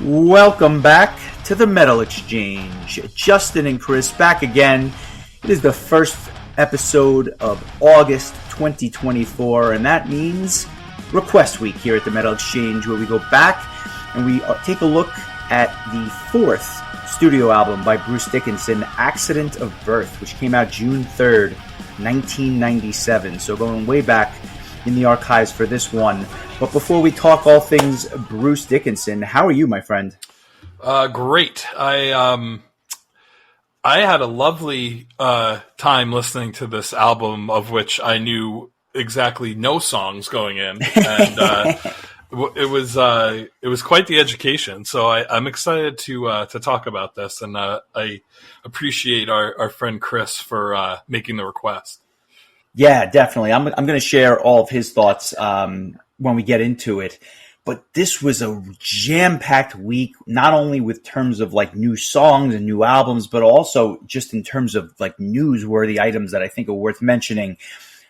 Welcome back to the Metal Exchange. Justin and Chris back again. It is the first episode of August 2024, and that means Request Week here at the Metal Exchange, where we go back and we take a look at the fourth studio album by Bruce Dickinson, Accident of Birth, which came out June 3rd, 1997. So going way back in the archives for this one. But before we talk all things Bruce Dickinson, how are you, my friend? Great. I had a lovely time listening to this album, of which I knew exactly no songs going in, and it was quite the education. So I'm excited to talk about this, and I appreciate our friend Chris for making the request. Yeah, definitely. I'm going to share all of his thoughts when we get into it. But this was a jam-packed week, not only with terms of like new songs and new albums, but also just in terms of like newsworthy items that I think are worth mentioning.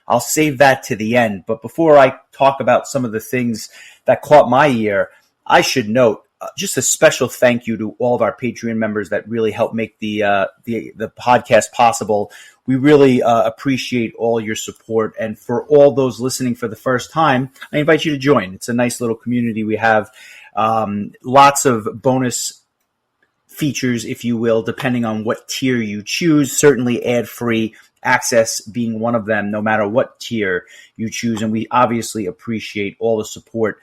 I'll save that to the end. But before I talk about some of the things that caught my ear, I should note just a special thank you to all of our Patreon members that really helped make the podcast possible. We really appreciate all your support. And for all those listening for the first time, I invite you to join. It's a nice little community. We have lots of bonus features, if you will, depending on what tier you choose. Certainly ad-free access being one of them, no matter what tier you choose. And we obviously appreciate all the support.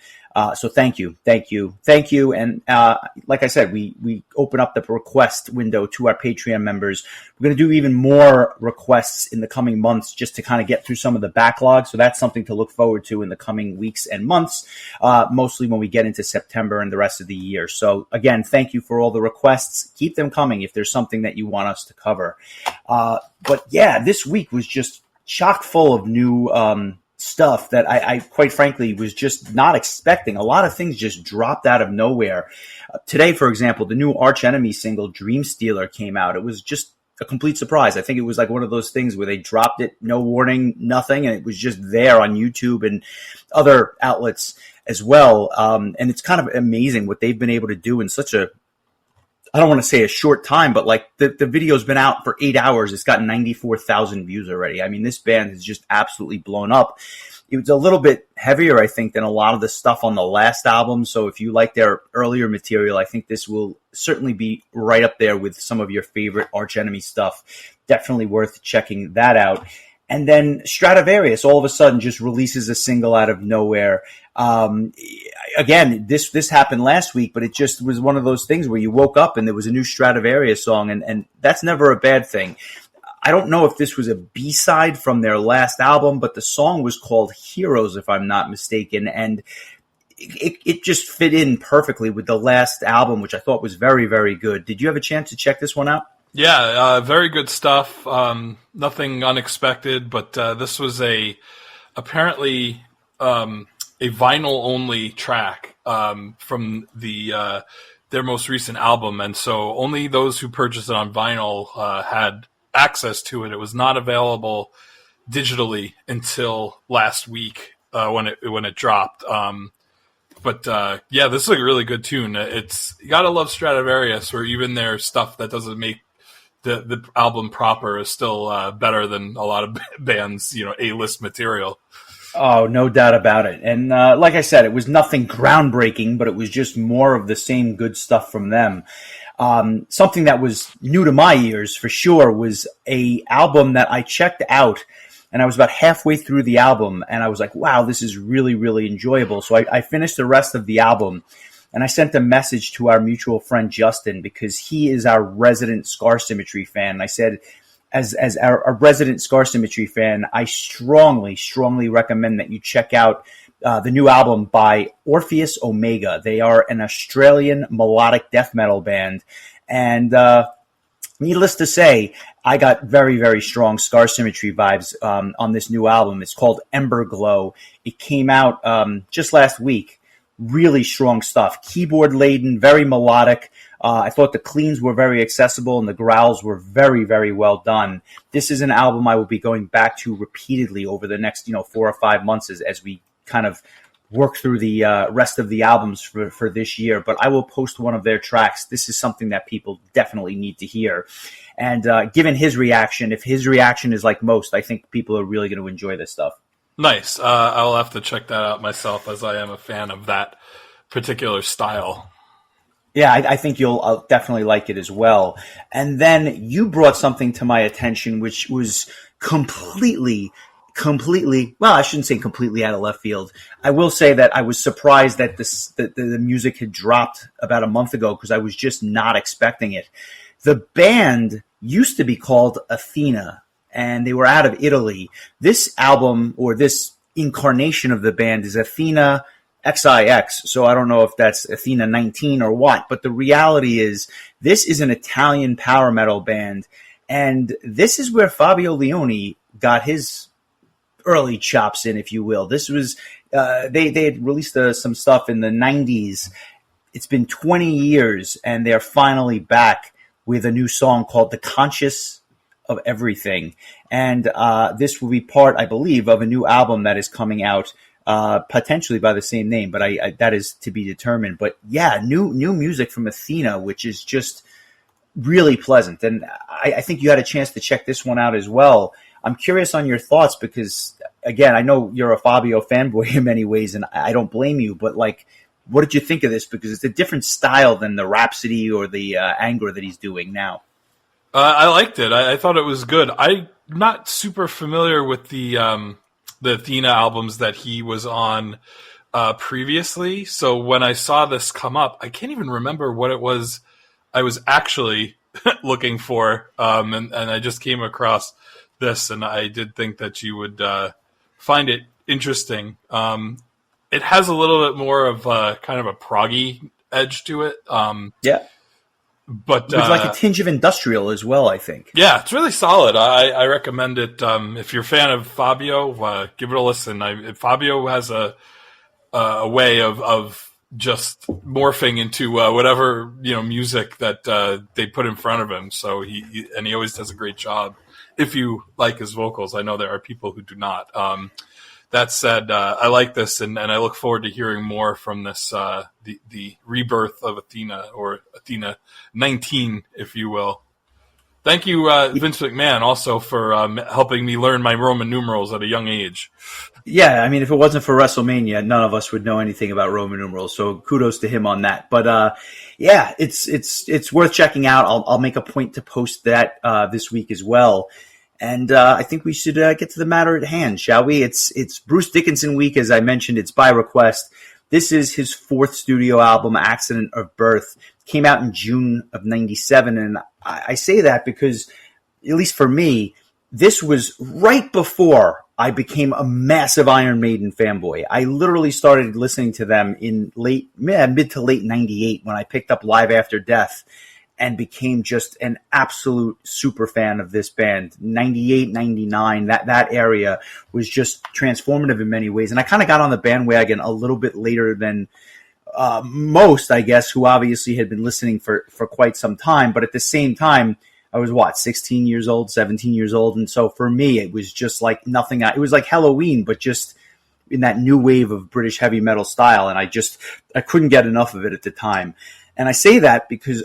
So thank you. And like I said, we open up the request window to our Patreon members. We're going to do even more requests in the coming months just to kind of get through some of the backlog. So that's something to look forward to in the coming weeks and months, mostly when we get into September and the rest of the year. So again, thank you for all the requests. Keep them coming if there's something that you want us to cover. But yeah, this week was just chock full of new stuff that I quite frankly was just not expecting. A lot of things just dropped out of nowhere. Today, for example, the new Arch Enemy single Dream Stealer came out. It was just a complete surprise. I think it was like one of those things where they dropped it, no warning, nothing, and it was just there on YouTube and other outlets as well. And it's kind of amazing what they've been able to do in such a, I don't want to say a short time, but like the video's been out for 8 hours. It's got 94,000 views already. I mean, this band has just absolutely blown up. It was a little bit heavier, I think, than a lot of the stuff on the last album. So if you like their earlier material, I think this will certainly be right up there with some of your favorite Arch Enemy stuff. Definitely worth checking that out. And then Stradivarius all of a sudden just releases a single out of nowhere. Again, this happened last week, but it just was one of those things where you woke up and there was a new Stradivarius song, and that's never a bad thing. I don't know if this was a B-side from their last album, but the song was called Heroes, if I'm not mistaken, and it just fit in perfectly with the last album, which I thought was very, very good. Did you have a chance to check this one out? Yeah, very good stuff. Nothing unexpected, but this was apparently a vinyl-only track from their most recent album, and so only those who purchased it on vinyl had access to it. It was not available digitally until last week when it dropped. But yeah, this is a really good tune. You gotta love Stradivarius, where even their stuff that doesn't make the album proper is still better than a lot of bands, A-list material. Oh, no doubt about it. And like I said, it was nothing groundbreaking, but it was just more of the same good stuff from them. Something that was new to my ears for sure was a album that I checked out, and I was about halfway through the album, and I was like, wow, this is really, really enjoyable. So I finished the rest of the album, and I sent a message to our mutual friend Justin, because he is our resident Scar Symmetry fan. And I said, as our resident Scar Symmetry fan, I strongly, strongly recommend that you check out the new album by Orpheus Omega. They are an Australian melodic death metal band. And needless to say, I got very, very strong Scar Symmetry vibes on this new album. It's called Ember Glow. It came out just last week. Really strong stuff. Keyboard laden, very melodic. I thought the cleans were very accessible and the growls were very, very well done. This is an album I will be going back to repeatedly over the next 4 or 5 months as we kind of work through the rest of the albums for this year, but I will post one of their tracks. This is something that people definitely need to hear. And given his reaction, if his reaction is like most, I think people are really going to enjoy this stuff. Nice. I'll have to check that out myself, as I am a fan of that particular style. Yeah, I think you'll definitely like it as well. And then you brought something to my attention, which was completely, well, I shouldn't say completely out of left field. I will say that I was surprised that the music had dropped about a month ago, because I was just not expecting it. The band used to be called Athena, and they were out of Italy. This album, or this incarnation of the band, is Athena XIX, so I don't know if that's Athena 19 or what, but the reality is this is an Italian power metal band, and this is where Fabio Leone got his early chops in, if you will. This was they had released some stuff in the 90s. It's been 20 years, and they're finally back with a new song called The Conscious of Everything, and this will be part, I believe, of a new album that is coming out, potentially by the same name, but I that is to be determined. But yeah, new music from Athena, which is just really pleasant, and I think you had a chance to check this one out as well. I'm curious on your thoughts, because again, I know you're a Fabio fanboy in many ways, and I don't blame you, but like, what did you think of this? Because it's a different style than the Rhapsody or the Anger that he's doing now. I liked it. I thought it was good. I'm not super familiar with the Athena albums that he was on previously. So when I saw this come up, I can't even remember what it was I was actually looking for. And I just came across this, and I did think that you would find it interesting. It has a little bit more of kind of a proggy edge to it. Yeah. But with like a tinge of industrial as well, I think. Yeah, it's really solid. I recommend it. If you're a fan of Fabio, give it a listen. Fabio has a way of just morphing into whatever music that they put in front of him. So he always does a great job. If you like his vocals, I know there are people who do not. That said, I like this, and I look forward to hearing more from this, the rebirth of Athena, or Athena 19, if you will. Thank you, Vince McMahon, also for helping me learn my Roman numerals at a young age. Yeah, I mean, if it wasn't for WrestleMania, none of us would know anything about Roman numerals, so kudos to him on that. But yeah, it's worth checking out. I'll make a point to post that this week as well. And I think we should get to the matter at hand, shall we? It's Bruce Dickinson week, as I mentioned. It's by request. This is his fourth studio album, Accident of Birth. It came out in June of '97, and I say that because, at least for me, this was right before I became a massive Iron Maiden fanboy. I literally started listening to them in mid to late '98 when I picked up Live After Death, and became just an absolute super fan of this band. 98, 99, that area was just transformative in many ways. And I kind of got on the bandwagon a little bit later than most, I guess, who obviously had been listening for quite some time. But at the same time, I was, 16 years old, 17 years old. And so for me, it was just like nothing. It was like Halloween, but just in that new wave of British heavy metal style. And I couldn't get enough of it at the time. And I say that because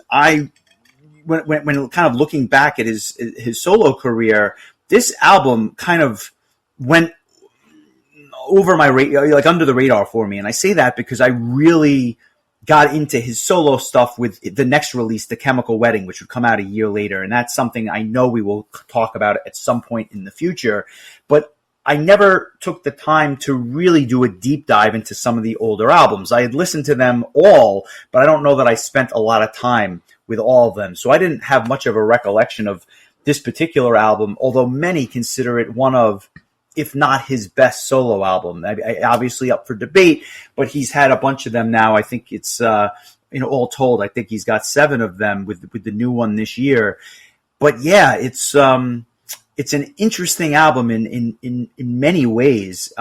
when kind of looking back at his solo career, this album kind of went over my radar, like under the radar for me. And I say that because I really got into his solo stuff with the next release, The Chemical Wedding, which would come out a year later. And that's something I know we will talk about at some point in the future. But I never took the time to really do a deep dive into some of the older albums. I had listened to them all, but I don't know that I spent a lot of time with all of them. So I didn't have much of a recollection of this particular album, although many consider it one of, if not his best solo album. Obviously up for debate, but he's had a bunch of them now. I think it's, all told, I think he's got 7 of them with the new one this year. But yeah, it's an interesting album in many ways,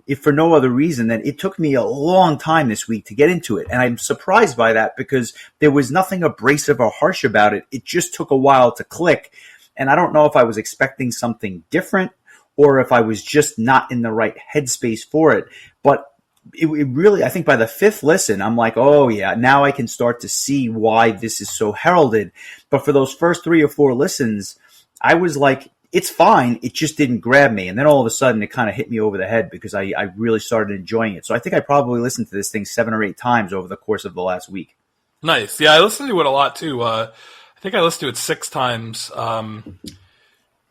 if for no other reason than it took me a long time this week to get into it. And I'm surprised by that because there was nothing abrasive or harsh about it. It just took a while to click. And I don't know if I was expecting something different or if I was just not in the right headspace for it. But it really, I think by the fifth listen, I'm like, oh yeah, now I can start to see why this is so heralded. But for those first 3 or 4 listens, I was like, it's fine. It just didn't grab me. And then all of a sudden it kind of hit me over the head because I really started enjoying it. So I think I probably listened to this thing 7 or 8 times over the course of the last week. Nice. Yeah, I listened to it a lot too. I think I listened to it 6 times.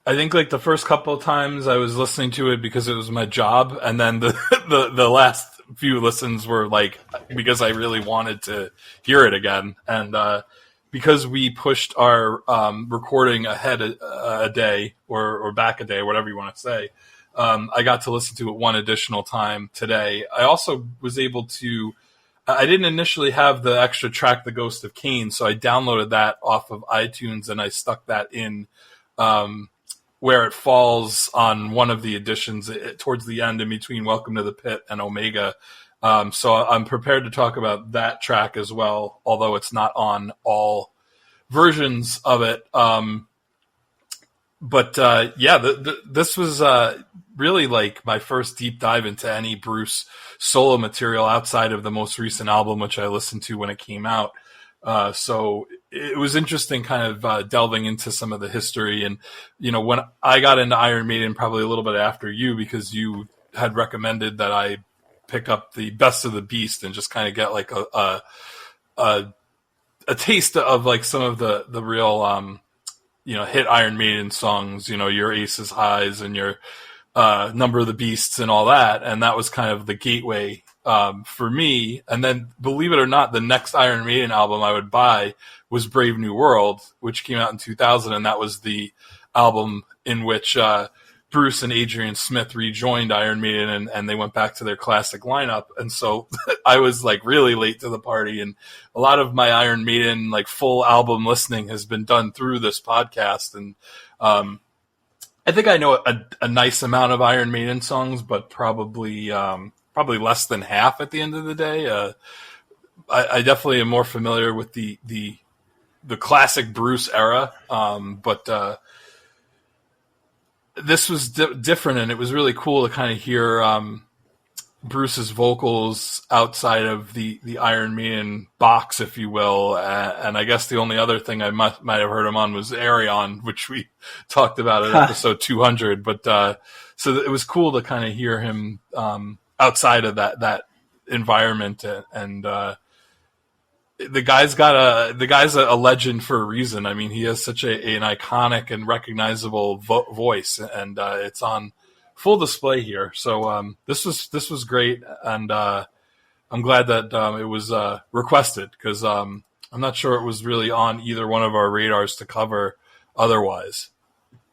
I think like the first couple of times I was listening to it because it was my job, and then the last few listens were like because I really wanted to hear it again, and because we pushed our recording ahead a day or back a day, whatever you want to say. I got to listen to it one additional time today. I also was able to. I didn't initially have the extra track, The Ghost of Cain, so I downloaded that off of iTunes and I stuck that in. Where it falls on one of the editions towards the end in between Welcome to the Pit and Omega. So I'm prepared to talk about that track as well, although it's not on all versions of it. This was really like my first deep dive into any Bruce solo material outside of the most recent album, which I listened to when it came out. So it was interesting kind of delving into some of the history. And, you know, when I got into Iron Maiden, probably a little bit after you, because you had recommended that I pick up the Best of the Beast and just kind of get like a taste of like some of the real, hit Iron Maiden songs, you know, your Aces Highs and your Number of the Beasts and all that. And that was kind of the gateway for me. And then, believe it or not, the next Iron Maiden album I would buy was Brave New World, which came out in 2000, and that was the album in which Bruce and Adrian Smith rejoined Iron Maiden, and they went back to their classic lineup. And so I was like really late to the party, and a lot of my Iron Maiden like full album listening has been done through this podcast. And I think I know a nice amount of Iron Maiden songs, but probably less than half at the end of the day. I definitely am more familiar with the classic Bruce era, but this was different, and it was really cool to kind of hear Bruce's vocals outside of the Iron Maiden box, if you will. And I guess the only other thing I might have heard him on was Arion, which we talked about in episode 200. But so it was cool to kind of hear him outside of that environment, and the guy's a legend for a reason. I mean, he has such an iconic and recognizable voice, and it's on full display here. So this was great, and I'm glad that it was requested, because I'm not sure it was really on either one of our radars to cover otherwise.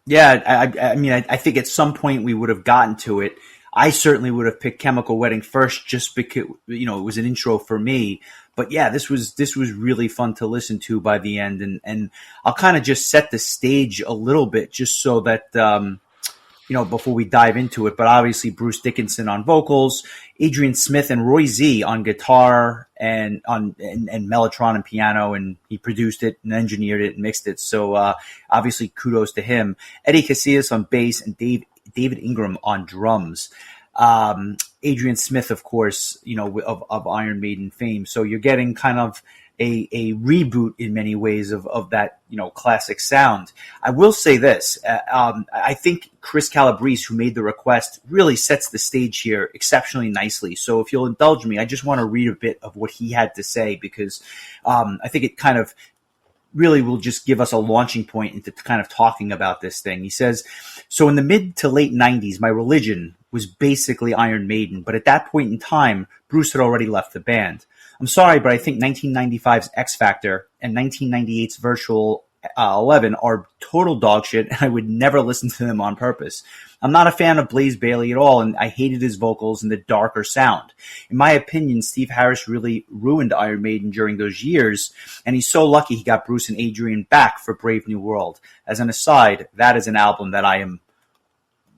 Yeah, I mean, I think at some point we would have gotten to it. I certainly would have picked Chemical Wedding first, just because, you know, it was an intro for me. But yeah, this was really fun to listen to by the end, and I'll kind of just set the stage a little bit, just so that before we dive into it. But obviously, Bruce Dickinson on vocals, Adrian Smith and Roy Z on guitar and mellotron and piano, and he produced it and engineered it and mixed it. So obviously, kudos to him. Eddie Casillas on bass and David Ingram on drums. Adrian Smith, of course, of Iron Maiden fame. So you're getting kind of a reboot in many ways of that, classic sound. I will say this. I think Chris Calabrese, who made the request, really sets the stage here exceptionally nicely. So if you'll indulge me, I just want to read a bit of what he had to say, because I think it kind of really will just give us a launching point into kind of talking about this thing. He says, so in the mid to late 90s, my religion was basically Iron Maiden, but at that point in time, Bruce had already left the band. I'm sorry, but I think 1995's X Factor and 1998's Virtual 11 are total dog shit, and I would never listen to them on purpose. I'm not a fan of Blaze Bayley at all, and I hated his vocals and the darker sound. In my opinion, Steve Harris really ruined Iron Maiden during those years, and he's so lucky he got Bruce and Adrian back for Brave New World. As an aside, that is an album that I am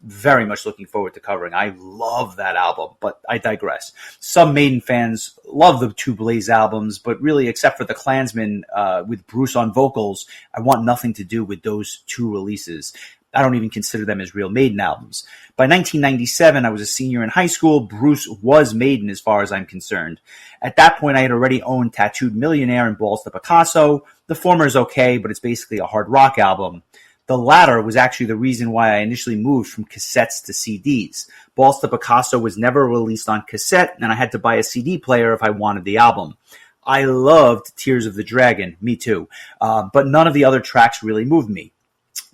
very much looking forward to covering. I love that album, but I digress. Some Maiden fans love the two Blaze albums, but really, except for the Klansman with Bruce on vocals, I want nothing to do with those two releases. I don't even consider them as real Maiden albums. By 1997, I was a senior in high school. Bruce was Maiden as far as I'm concerned. At that point, I had already owned Tattooed Millionaire and Balls to Picasso. The former is okay, but it's basically a hard rock album. The latter was actually the reason why I initially moved from cassettes to CDs. Balls to Picasso was never released on cassette, and I had to buy a CD player if I wanted the album. I loved Tears of the Dragon, me too, but none of the other tracks really moved me.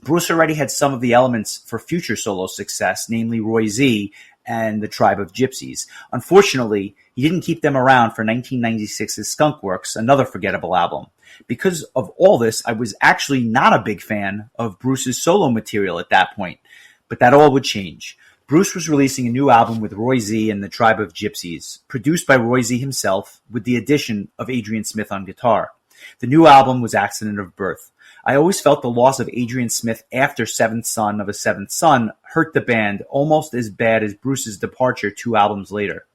Bruce already had some of the elements for future solo success, namely Roy Z and the Tribe of Gypsies. Unfortunately, he didn't keep them around for 1996's Skunkworks, another forgettable album. Because of all this, I was actually not a big fan of Bruce's solo material at that point, but that all would change. Bruce was releasing a new album with Roy Z and the Tribe of Gypsies, produced by Roy Z himself, with the addition of Adrian Smith on guitar. The new album was Accident of Birth. I always felt the loss of Adrian Smith after Seventh Son of a Seventh Son hurt the band almost as bad as Bruce's departure 2 albums later.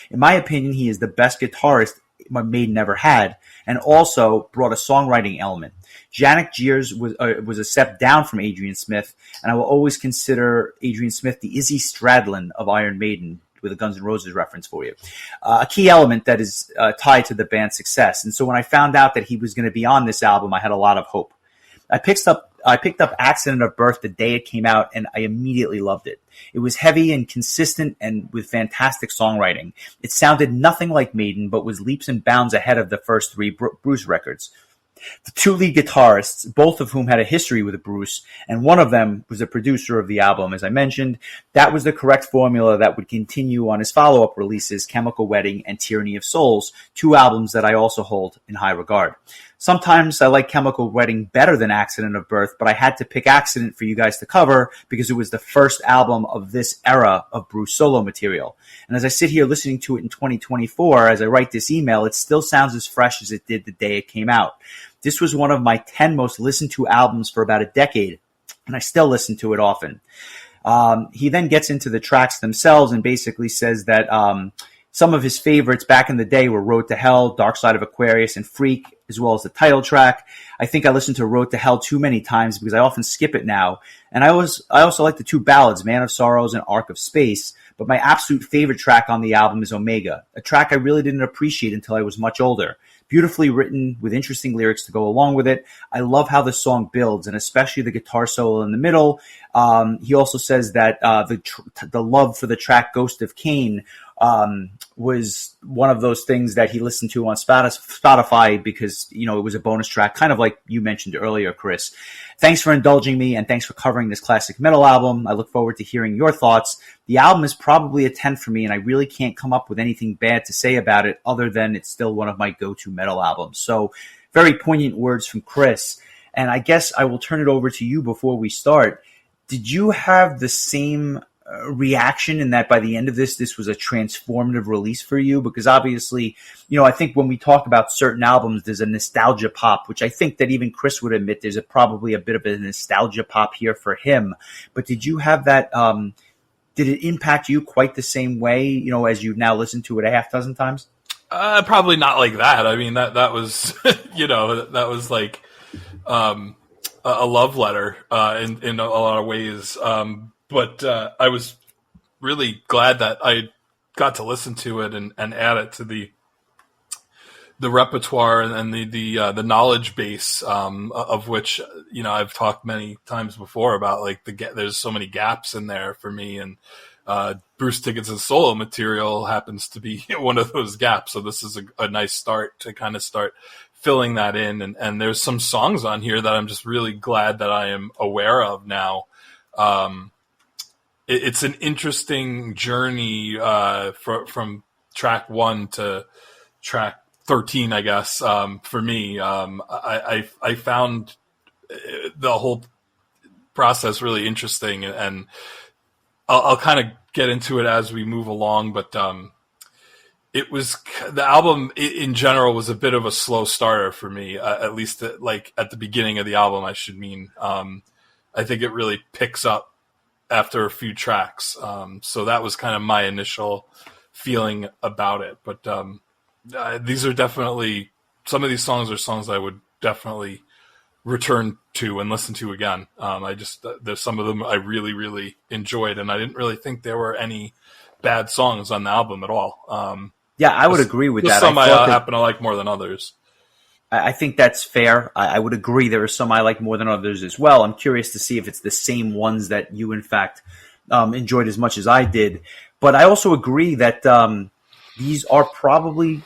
In my opinion, he is the best guitarist Maiden never had, and also brought a songwriting element. Janek Jeers was a step down from Adrian Smith, and I will always consider Adrian Smith the Izzy Stradlin of Iron Maiden, with a Guns N' Roses reference for you. A key element that is tied to the band's success. And so when I found out that he was going to be on this album, I had a lot of hope. I picked up Accident of Birth the day it came out, and I immediately loved it. It was heavy and consistent and with fantastic songwriting. It sounded nothing like Maiden, but was leaps and bounds ahead of the first 3 Bruce records. The 2 lead guitarists, both of whom had a history with Bruce, and one of them was a producer of the album, as I mentioned. That was the correct formula that would continue on his follow-up releases, Chemical Wedding and Tyranny of Souls, 2 albums that I also hold in high regard. Sometimes I like Chemical Wedding better than Accident of Birth, but I had to pick Accident for you guys to cover because it was the first album of this era of Bruce solo material. And as I sit here listening to it in 2024, as I write this email, it still sounds as fresh as it did the day it came out. This was one of my 10 most listened to albums for about a decade, and I still listen to it often. He then gets into the tracks themselves and basically says that some of his favorites back in the day were Road to Hell, Dark Side of Aquarius, and Freak, as well as the title track. I think I listened to Road to Hell too many times because I often skip it now. And I also like the 2 ballads, Man of Sorrows and Ark of Space. But my absolute favorite track on the album is Omega, a track I really didn't appreciate until I was much older. Beautifully written with interesting lyrics to go along with it. I love how the song builds, and especially the guitar solo in the middle. He also says that the love for the track Ghost of Cain was one of those things that he listened to on Spotify because, it was a bonus track, kind of like you mentioned earlier, Chris. Thanks for indulging me, and thanks for covering this classic metal album. I look forward to hearing your thoughts. The album is probably a 10 for me, and I really can't come up with anything bad to say about it other than it's still one of my go-to metal albums. So very poignant words from Chris. And I guess I will turn it over to you before we start. Did you have the same reaction in that by the end of this was a transformative release for you? Because obviously, I think when we talk about certain albums, there's a nostalgia pop, which I think that even Chris would admit there's probably a bit of a nostalgia pop here for him. But did you have that, did it impact you quite the same way, as you've now listened to it a half dozen times? Probably not like that. I mean, that was, that was like a love letter in a lot of ways. But I was really glad that I got to listen to it and add it to the repertoire and the knowledge base of which I've talked many times before about, like there's so many gaps in there for me, and Bruce Dickinson's solo material happens to be one of those gaps. So this is a nice start to kind of start filling that in, and there's some songs on here that I'm just really glad that I am aware of now. It's an interesting journey from track 1 to track 13, I guess. For me, I found the whole process really interesting, and I'll kind of get into it as we move along. But the album in general was a bit of a slow starter for me, at least at the beginning of the album. I should mean. I think it really picks up after a few tracks. So that was kind of my initial feeling about it. But these are definitely, some of these songs are songs I would definitely return to and listen to again. I just there's some of them I really really enjoyed, and I didn't really think there were any bad songs on the album at all. Yeah, I would agree with that. Some I happen to like more than others. I think that's fair. I would agree there are some I like more than others as well. I'm curious to see if it's the same ones that you, in fact, enjoyed as much as I did. But I also agree that these are probably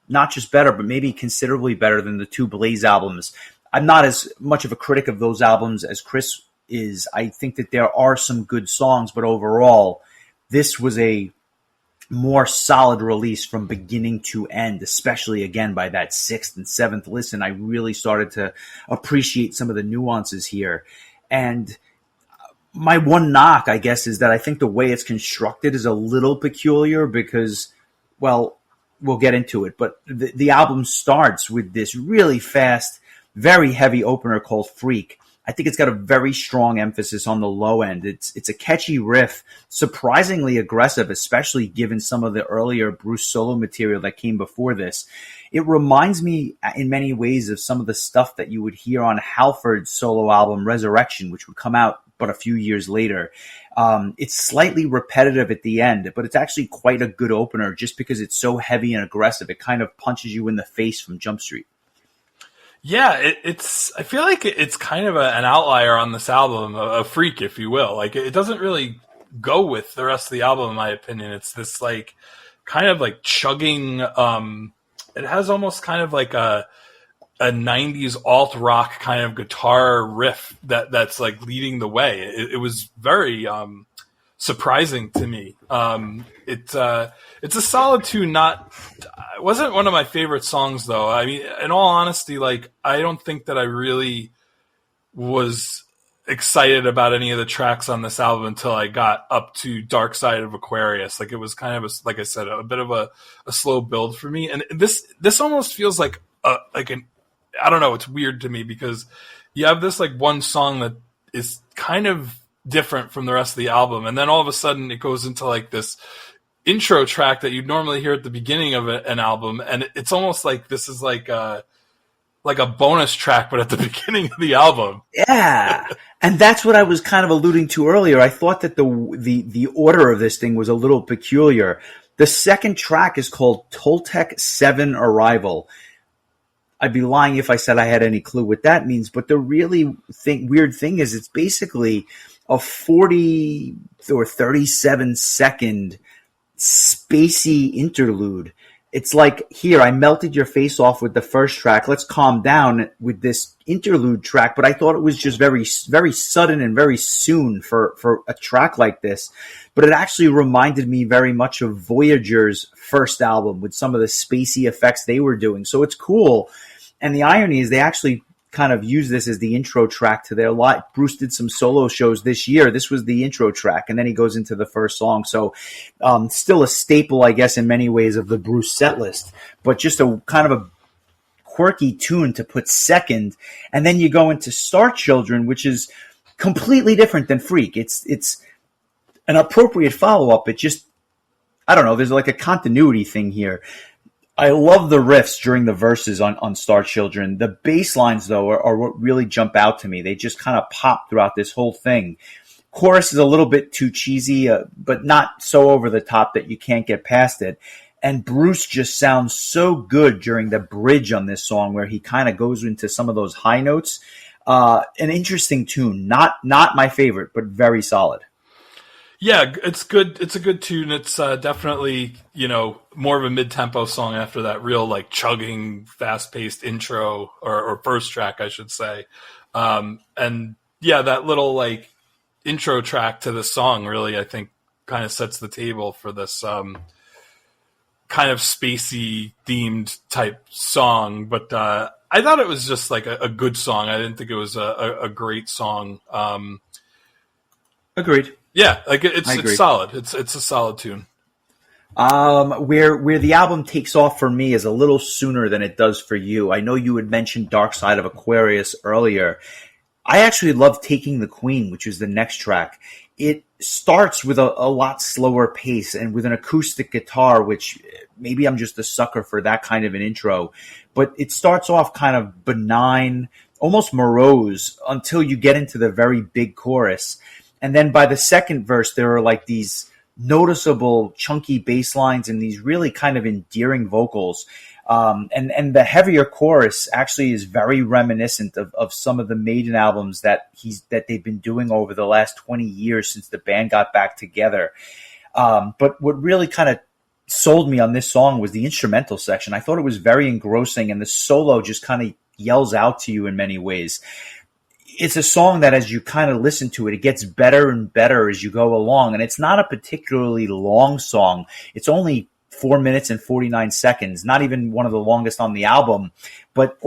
not just better, but maybe considerably better than the two Blaze albums. I'm not as much of a critic of those albums as Chris is. I think that there are some good songs, but overall, this was a more solid release from beginning to end, especially again by that sixth and seventh listen. I really started to appreciate some of the nuances here. And my one knock, I guess, is that I think the way it's constructed is a little peculiar because, well, we'll get into it, but the album starts with this really fast, very heavy opener called Freak. I think it's got a very strong emphasis on the low end. It's a catchy riff, surprisingly aggressive, especially given some of the earlier Bruce solo material that came before this. It reminds me in many ways of some of the stuff that you would hear on Halford's solo album Resurrection, which would come out but a few years later. It's slightly repetitive at the end, but it's actually quite a good opener just because it's so heavy and aggressive. It kind of punches you in the face from Jump Street. Yeah, it's. I feel like it's kind of an outlier on this album, a freak, if you will. Like, it doesn't really go with the rest of the album, in my opinion. It's this like kind of like chugging. It has almost kind of like a '90s alt rock kind of guitar riff that's like leading the way. It was very surprising to me. It's a solid tune. It wasn't one of my favorite songs though. I mean, in all honesty, like I don't think that I really was excited about any of the tracks on this album until I got up to Dark Side of Aquarius. Like it was kind of like I said, a bit of a slow build for me. And this almost feels like an, I don't know. It's weird to me because you have this like one song that is kind of different from the rest of the album, and then all of a sudden it goes into like this intro track that you'd normally hear at the beginning of an album, and it's almost like this is like a bonus track, but at the beginning of the album. Yeah, and that's what I was kind of alluding to earlier. I thought that the order of this thing was a little peculiar. The second track is called Toltec 7 Arrival. I'd be lying if I said I had any clue what that means, but the really weird thing is it's basically a 40 or 37 second spacey interlude. It's like, here, I melted your face off with the first track. Let's calm down with this interlude track. But I thought it was just very, very sudden and very soon for a track like this. But it actually reminded me very much of Voyager's first album with some of the spacey effects they were doing. So it's cool. And the irony is they actually kind of use this as the intro track to their live. Bruce did some solo shows this year. This was the intro track, and then he goes into the first song. So still a staple, I guess, in many ways of the Bruce set list, but just a kind of a quirky tune to put second. And then you go into Star Children, which is completely different than Freak. It's an appropriate follow-up. It just, I don't know, there's like a continuity thing here. I love the riffs during the verses on Star Children. The bass lines, though, are what really jump out to me. They just kind of pop throughout this whole thing. Chorus is a little bit too cheesy, but not so over the top that you can't get past it. And Bruce just sounds so good during the bridge on this song where he kind of goes into some of those high notes. An interesting tune. Not my favorite, but very solid. Yeah, it's good. It's a good tune. It's definitely, more of a mid-tempo song after that real like chugging, fast-paced intro or first track, I should say. And yeah, that little like intro track to the song really, I think, kind of sets the table for this kind of spacey themed type song. But I thought it was just like a good song. I didn't think it was a great song. Agreed. Yeah, like it's solid. It's a solid tune. Where the album takes off for me is a little sooner than it does for you. I know you had mentioned Dark Side of Aquarius earlier. I actually love Taking the Queen, which is the next track. It starts with a lot slower pace and with an acoustic guitar, which maybe I'm just a sucker for that kind of an intro. But it starts off kind of benign almost morose until you get into the very big chorus. And then by the second verse, there are like these noticeable chunky bass lines and these really kind of endearing vocals. And the heavier chorus actually is very reminiscent of some of the Maiden albums that they've been doing over the last 20 years since the band got back together. But what really kind of sold me on this song was the instrumental section. I thought it was very engrossing, and the solo just kind of yells out to you in many ways. It's a song that as you kind of listen to it, it gets better and better as you go along. And it's not a particularly long song. It's only 4 minutes and 49 seconds, not even one of the longest on the album. But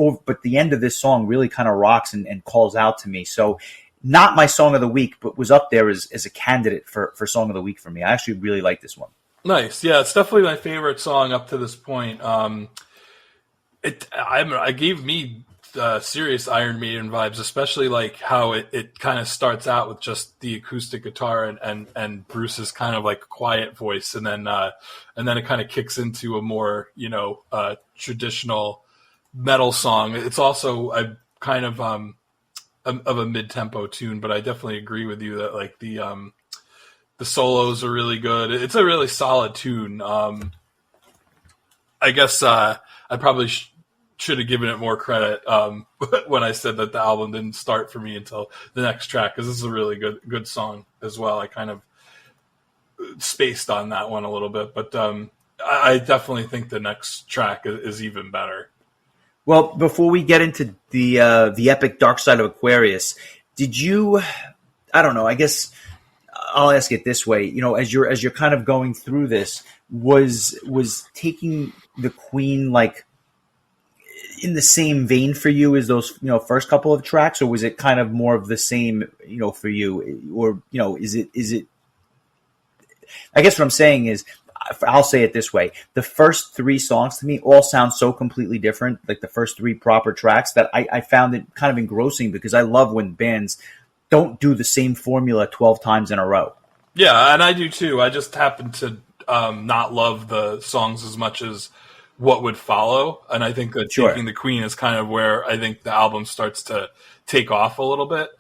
the end of this song really kind of rocks and calls out to me. So not my song of the week, but was up there as a candidate for song of the week for me. I actually really like this one. Nice. Yeah, it's definitely my favorite song up to this point. It gave me serious Iron Maiden vibes, especially like how it kind of starts out with just the acoustic guitar and Bruce's kind of like quiet voice, and then it kind of kicks into a more traditional metal song. It's also a kind of a mid-tempo tune, but I definitely agree with you that like the solos are really good. It's a really solid tune. I guess I probably should have given it more credit when I said that the album didn't start for me until the next track, because this is a really good song as well. I kind of spaced on that one a little bit, but I definitely think the next track is even better. Well, before we get into the epic Dark Side of Aquarius, did you? I don't know. I guess I'll ask it this way. As you're kind of going through this, was taking the Queen like in the same vein for you as those first couple of tracks, or was it kind of more of the same for you, or is it? I guess what I'm saying is, I'll say it this way: the first three songs to me all sound so completely different, like the first three proper tracks, that I found it kind of engrossing, because I love when bands don't do the same formula 12 times in a row. Yeah, and I do too. I just happen to not love the songs as much as what would follow, and I think that Taking the Queen is kind of where I think the album starts to take off a little bit.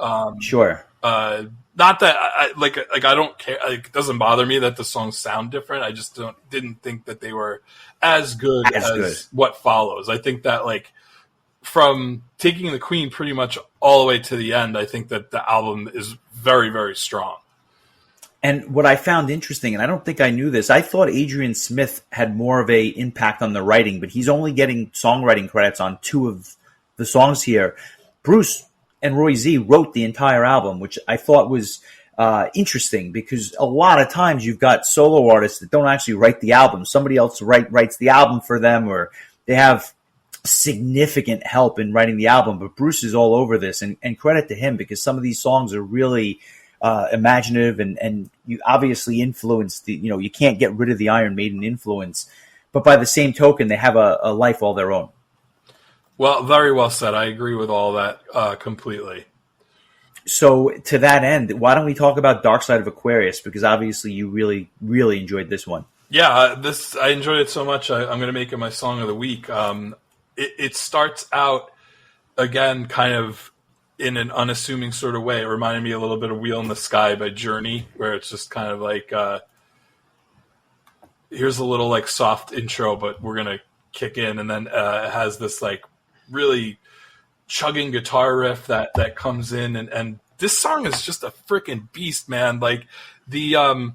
Sure. Not that I don't care. Like, it doesn't bother me that the songs sound different. I just didn't think that they were as good as what follows. I think that like from Taking the Queen pretty much all the way to the end, I think that the album is very, very strong. And what I found interesting, and I don't think I knew this, I thought Adrian Smith had more of a impact on the writing, but he's only getting songwriting credits on 2 of the songs here. Bruce and Roy Z wrote the entire album, which I thought was interesting, because a lot of times you've got solo artists that don't actually write the album. Somebody else writes the album for them, or they have significant help in writing the album. But Bruce is all over this, and credit to him, because some of these songs are really imaginative, and you obviously influenced you can't get rid of the Iron Maiden influence, but by the same token, they have a life all their own. Well, very well said. I agree with all that completely. So to that end, why don't we talk about Dark Side of Aquarius? Because obviously you really, really enjoyed this one. Yeah, I enjoyed it so much. I'm going to make it my song of the week. It starts out again kind of in an unassuming sort of way. It reminded me a little bit of Wheel in the Sky by Journey, where it's just kind of like, here's a little like soft intro, but we're going to kick in. And then it has this like really chugging guitar riff that comes in. And this song is just a freaking beast, man. Like the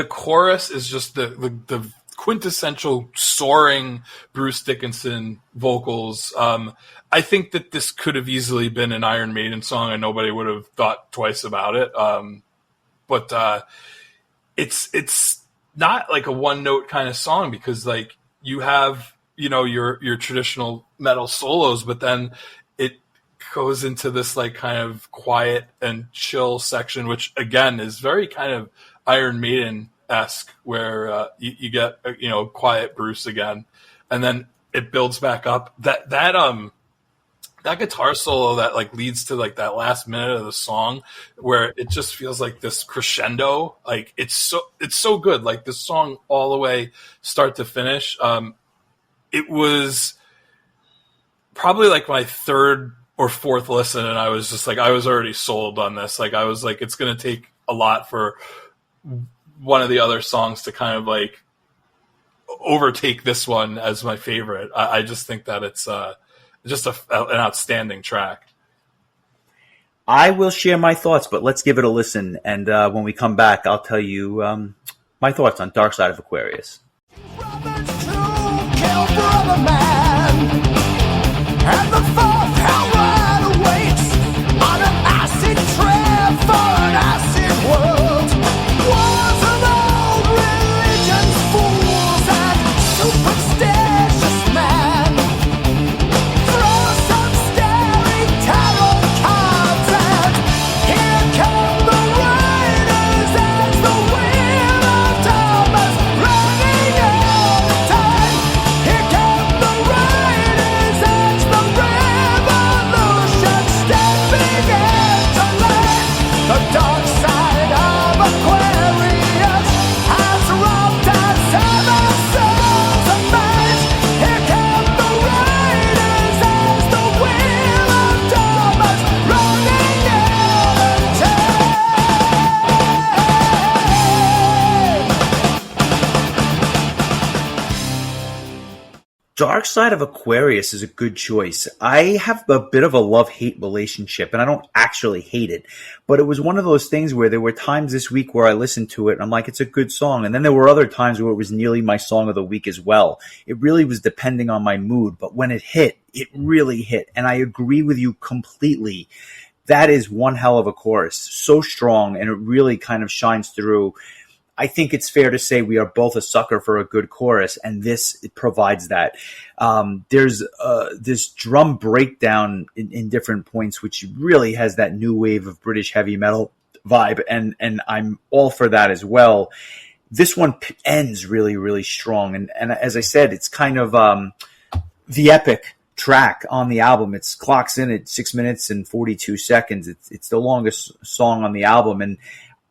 chorus is just the quintessential soaring Bruce Dickinson vocals. I think that this could have easily been an Iron Maiden song and nobody would have thought twice about it. But it's not like a one note kind of song, because like you have, your traditional metal solos, but then it goes into this like kind of quiet and chill section, which again is very kind of Iron Maiden-esque, where you get quiet Bruce again, and then it builds back up. That guitar solo that like leads to like that last minute of the song, where it just feels like this crescendo. Like it's so good. Like this song all the way start to finish. It was probably like my third or fourth listen, and I was just like, I was already sold on this. Like, I was like, it's going to take a lot for one of the other songs to kind of like overtake this one as my favorite. I just think that it's just an outstanding track. I will share my thoughts, but let's give it a listen. And when we come back, I'll tell you my thoughts on Dark Side of Aquarius. And the fourth hell ride awaits on an acid trip for an acid world. Wars of old religions, fools and superstitious men. Throw some staring tarot cards and here come the riders as the wheel of Thomas running out of time. Here come the riders as the revolution stepping into life. The dark side of Aquarius has robbed us of our souls and minds. Here come the riders as the wheel of Thomas running out of time. Dark Side of Aquarius is a good choice. I have a bit of a love-hate relationship, and I don't actually hate it. But it was one of those things where there were times this week where I listened to it, and I'm like, it's a good song. And then there were other times where it was nearly my song of the week as well. It really was depending on my mood. But when it hit, it really hit. And I agree with you completely. That is one hell of a chorus. So strong, and it really kind of shines through. I think it's fair to say we are both a sucker for a good chorus, and this provides that. There's this drum breakdown in different points, which really has that new wave of British heavy metal vibe, and I'm all for that as well. This one ends really, really strong, and as I said, it's kind of the epic track on the album. It clocks in at 6 minutes and 42 seconds. It's the longest song on the album, and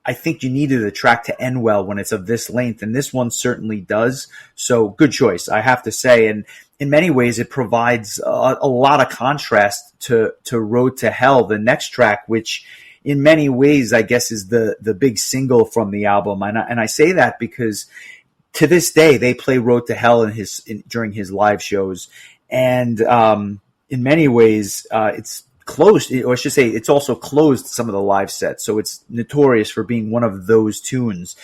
I think you needed a track to end well when it's of this length, and this one certainly does. So good choice, I have to say. And in many ways, it provides a lot of contrast to Road to Hell, the next track, which in many ways, I guess, is the big single from the album. And I say that because to this day, they play Road to Hell during his live shows. And in many ways, it's closed, or I should say, it's also closed some of the live sets. So it's notorious for being one of those tunes.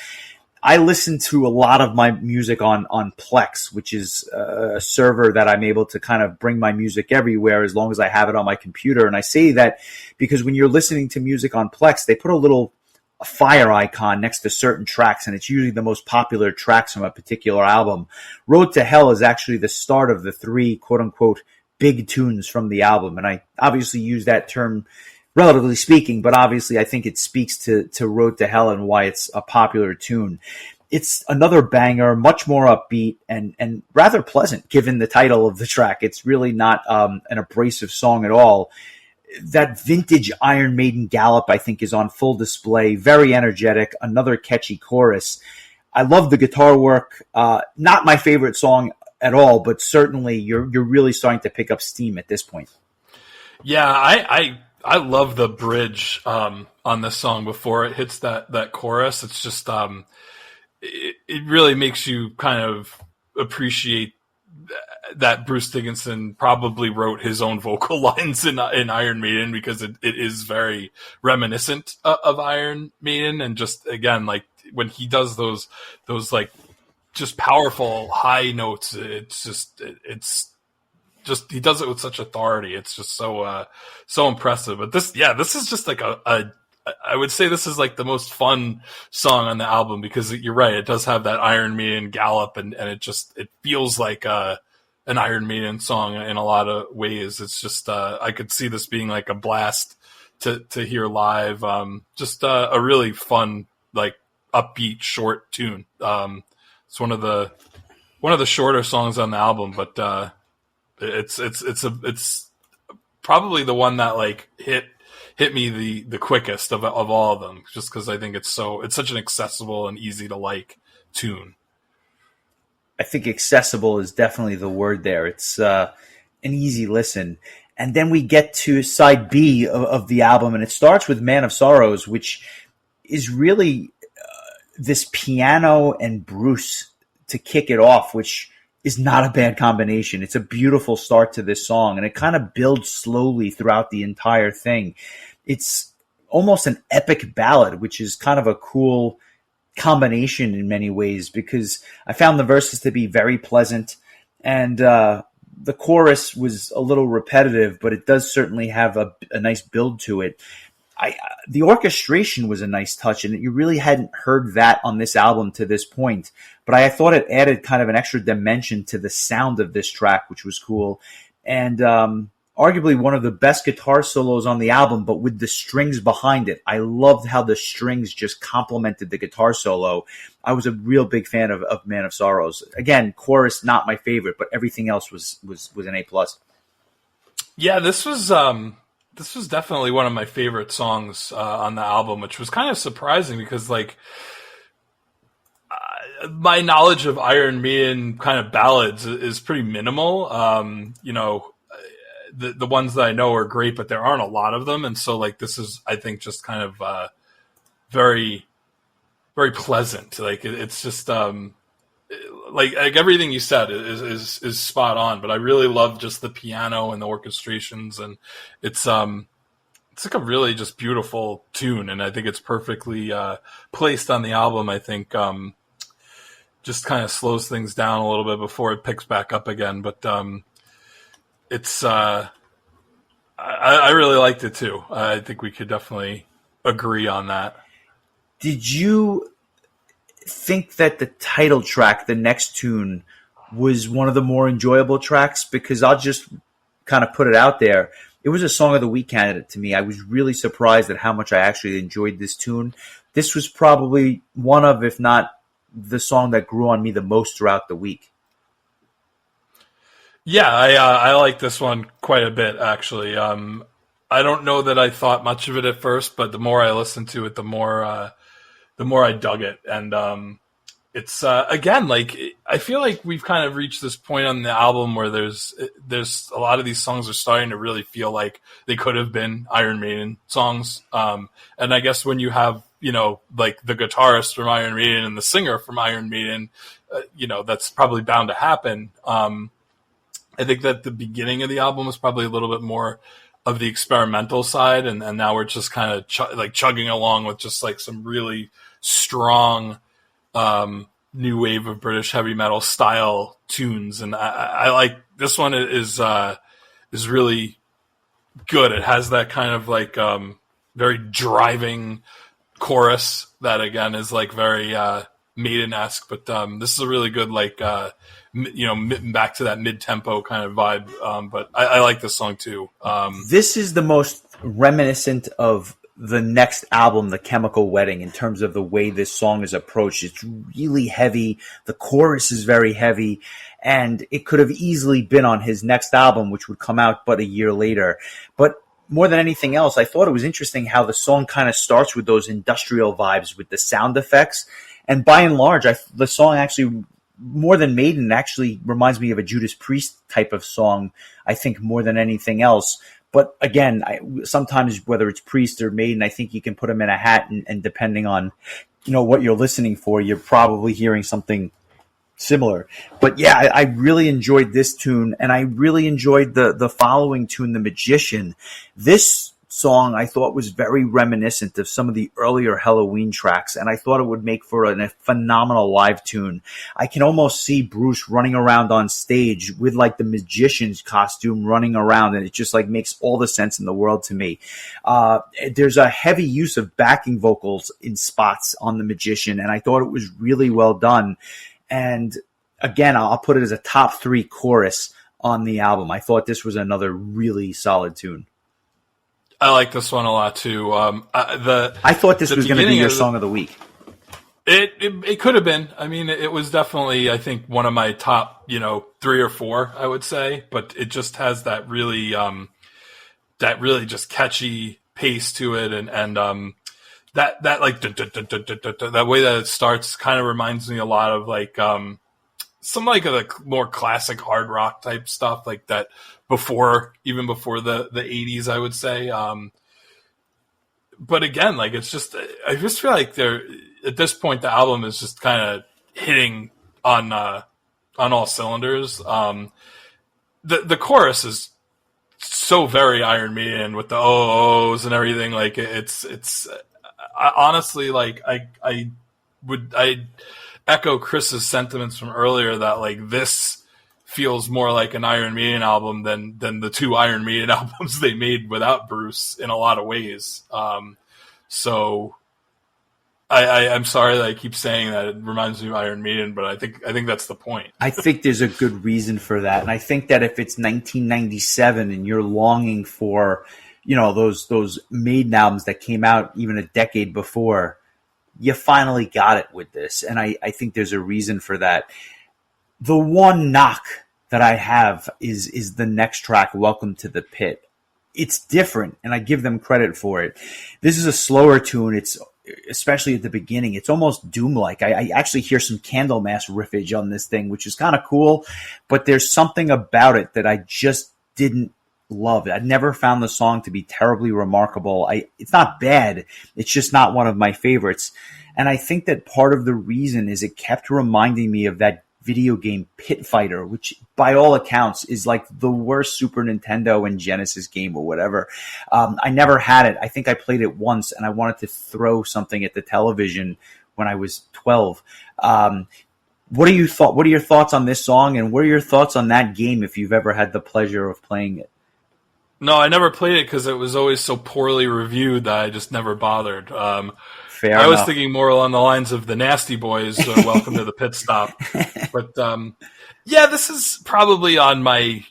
I listen to a lot of my music on Plex, which is a server that I'm able to kind of bring my music everywhere as long as I have it on my computer. And I say that because when you're listening to music on Plex, they put a little fire icon next to certain tracks, and it's usually the most popular tracks from a particular album. Road to Hell is actually the start of the 3 quote-unquote big tunes from the album. And I obviously use that term relatively speaking, but obviously I think it speaks to Road to Hell and why it's a popular tune. It's another banger, much more upbeat and rather pleasant given the title of the track. It's really not an abrasive song at all. That vintage Iron Maiden gallop, I think, is on full display. Very energetic, another catchy chorus. I love the guitar work. Not my favorite song at all, but certainly you're really starting to pick up steam at this point. Yeah, I love the bridge on this song before it hits that chorus. It's just it really makes you kind of appreciate that Bruce Dickinson probably wrote his own vocal lines in Iron Maiden, because it is very reminiscent of Iron Maiden. And just, again, like when he does those like just powerful high notes, it's just he does it with such authority. It's just so impressive. But this is just like I would say this is like the most fun song on the album, because you're right, it does have that Iron Maiden gallop, and it feels like an Iron Maiden song in a lot of ways. It's just I could see this being like a blast to hear live. Just a really fun, like, upbeat short tune. It's one of the shorter songs on the album, but it's probably the one that like hit me the quickest of all of them, just because I think it's such an accessible and easy to like tune. I think accessible is definitely the word there. It's an easy listen. And then we get to side B of the album, and it starts with Man of Sorrows, which is really this piano and Bruce to kick it off, which is not a bad combination. It's a beautiful start to this song, and it kind of builds slowly throughout the entire thing. It's almost an epic ballad, which is kind of a cool combination in many ways, because I found the verses to be very pleasant, and the chorus was a little repetitive, but it does certainly have a nice build to it. The orchestration was a nice touch, and you really hadn't heard that on this album to this point. But I thought it added kind of an extra dimension to the sound of this track, which was cool. And arguably one of the best guitar solos on the album, but with the strings behind it. I loved how the strings just complemented the guitar solo. I was a real big fan of Man of Sorrows. Again, chorus, not my favorite, but everything else was an A+. Yeah, this was definitely one of my favorite songs on the album, which was kind of surprising because, like, my knowledge of Iron Maiden kind of ballads is pretty minimal. The ones that I know are great, but there aren't a lot of them. And so, like, this is, I think, just kind of very, very pleasant. Like, it's just like everything you said is spot on. But I really love just the piano and the orchestrations, and it's like a really just beautiful tune. And I think it's perfectly placed on the album. I think just kind of slows things down a little bit before it picks back up again. But it's I really liked it too. I think we could definitely agree on that. Did you think that the title track, the next tune, was one of the more enjoyable tracks? Because I'll just kind of put it out there. It was a Song of the Week candidate to me. I was really surprised at how much I actually enjoyed this tune. This was probably one of, if not the song that grew on me the most throughout the week. Yeah, I like this one quite a bit, actually. I don't know that I thought much of it at first, but the more I listened to it, the more I dug it. And it's again, like, I feel like we've kind of reached this point on the album where there's a lot of these songs are starting to really feel like they could have been Iron Maiden songs. And I guess when you have, like the guitarist from Iron Maiden and the singer from Iron Maiden, that's probably bound to happen. I think that the beginning of the album was probably a little bit more of the experimental side, and now we're just kind of chugging along with just like some really strong new wave of British heavy metal style tunes, and I like this one is really good. It has that kind of like very driving chorus that again is like very Maiden-esque, but this is a really good like back to that mid-tempo kind of vibe. But I like this song too. This is the most reminiscent of the next album, The Chemical Wedding, in terms of the way this song is approached. It's really heavy. The chorus is very heavy, and it could have easily been on his next album, which would come out but a year later. But more than anything else, I thought it was interesting how the song kind of starts with those industrial vibes with the sound effects. And by and large, the song actually, more than Maiden, actually reminds me of a Judas Priest type of song, I think, more than anything else. But again, sometimes whether it's Priest or Maiden, I think you can put them in a hat, and depending on, what you're listening for, you're probably hearing something similar. But yeah, I really enjoyed this tune, and I really enjoyed the following tune, The Magician. This song I thought was very reminiscent of some of the earlier Halloween tracks, and I thought it would make for a phenomenal live tune. I can almost see Bruce running around on stage with like the magician's costume running around, and it just like makes all the sense in the world to me. There's a heavy use of backing vocals in spots on The Magician, and I thought it was really well done. And again, I'll put it as a top 3 chorus on the album. I thought this was another really solid tune. I like this one a lot too. I thought this was going to be your song of the week. It could have been. I mean, it was definitely, I think, one of my top, 3 or 4, I would say. But it just has that really just catchy pace to it, and that like that way that it starts kind of reminds me a lot of like some like the more classic hard rock type stuff, like that even before the 80s, I would say. But again, like, it's just, I just feel like at this point, the album is just kind of hitting on all cylinders. The chorus is so very Iron Maiden with the ohs and everything. Like, honestly, like, I echo Chris's sentiments from earlier that, like, this feels more like an Iron Maiden album than the two Iron Maiden albums they made without Bruce in a lot of ways. So I'm sorry that I keep saying that it reminds me of Iron Maiden, but I think that's the point. I think there's a good reason for that. And I think that if it's 1997 and you're longing for, those Maiden albums that came out even a decade before, you finally got it with this. And I think there's a reason for that. The one knock that I have is the next track, Welcome to the Pit. It's different, and I give them credit for it. This is a slower tune. It's, especially at the beginning, it's almost Doom-like. I actually hear some Candlemass riffage on this thing, which is kind of cool, but there's something about it that I just didn't love. I'd never found the song to be terribly remarkable. It's not bad. It's just not one of my favorites. And I think that part of the reason is it kept reminding me of that video game Pit Fighter, which by all accounts is like the worst Super Nintendo and Genesis game or whatever. I never had it. I think I played it once and I wanted to throw something at the television when I was 12. What are your thoughts on this song, and what are your thoughts on that game if you've ever had the pleasure of playing it? No, I never played it because it was always so poorly reviewed that I just never bothered. I was thinking more along the lines of the Nasty Boys, Welcome to the Pit Stop. But yeah, this is probably on my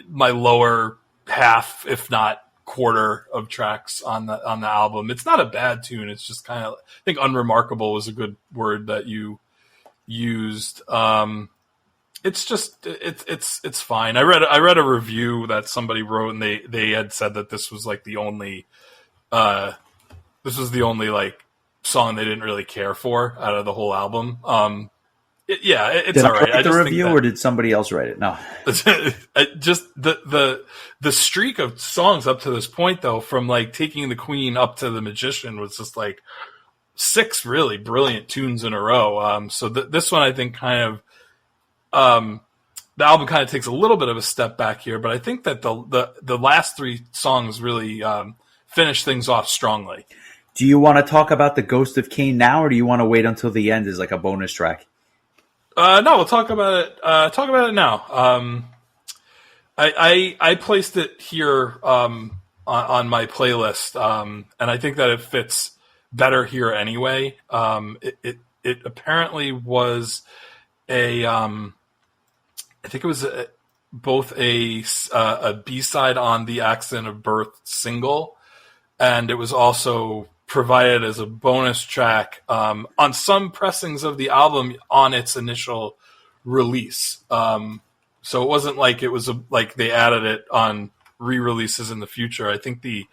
lower half, if not quarter, of tracks on the album. It's not a bad tune. It's just kind of, I think unremarkable was a good word that you used. It's just it's fine. I read a review that somebody wrote, and they had said that this was like the only like song they didn't really care for out of the whole album. It's all right. Did I write the review, or did somebody else write it? No. Just the streak of songs up to this point, though, from like Taking the Queen up to The Magician, was just like 6 really brilliant tunes in a row. So this one, I think, kind of the album kind of takes a little bit of a step back here, but I think that the last 3 songs really finish things off strongly. Do you want to talk about the Ghost of Cain now, or do you want to wait until the end as like a bonus track? No, we'll talk about it. Talk about it now. I placed it here on my playlist, and I think that it fits better here anyway. It apparently was I think it was both a B-side on the Accident of Birth single, and it was also provided as a bonus track on some pressings of the album on its initial release. So it wasn't like it was like they added it on re-releases in the future. I think the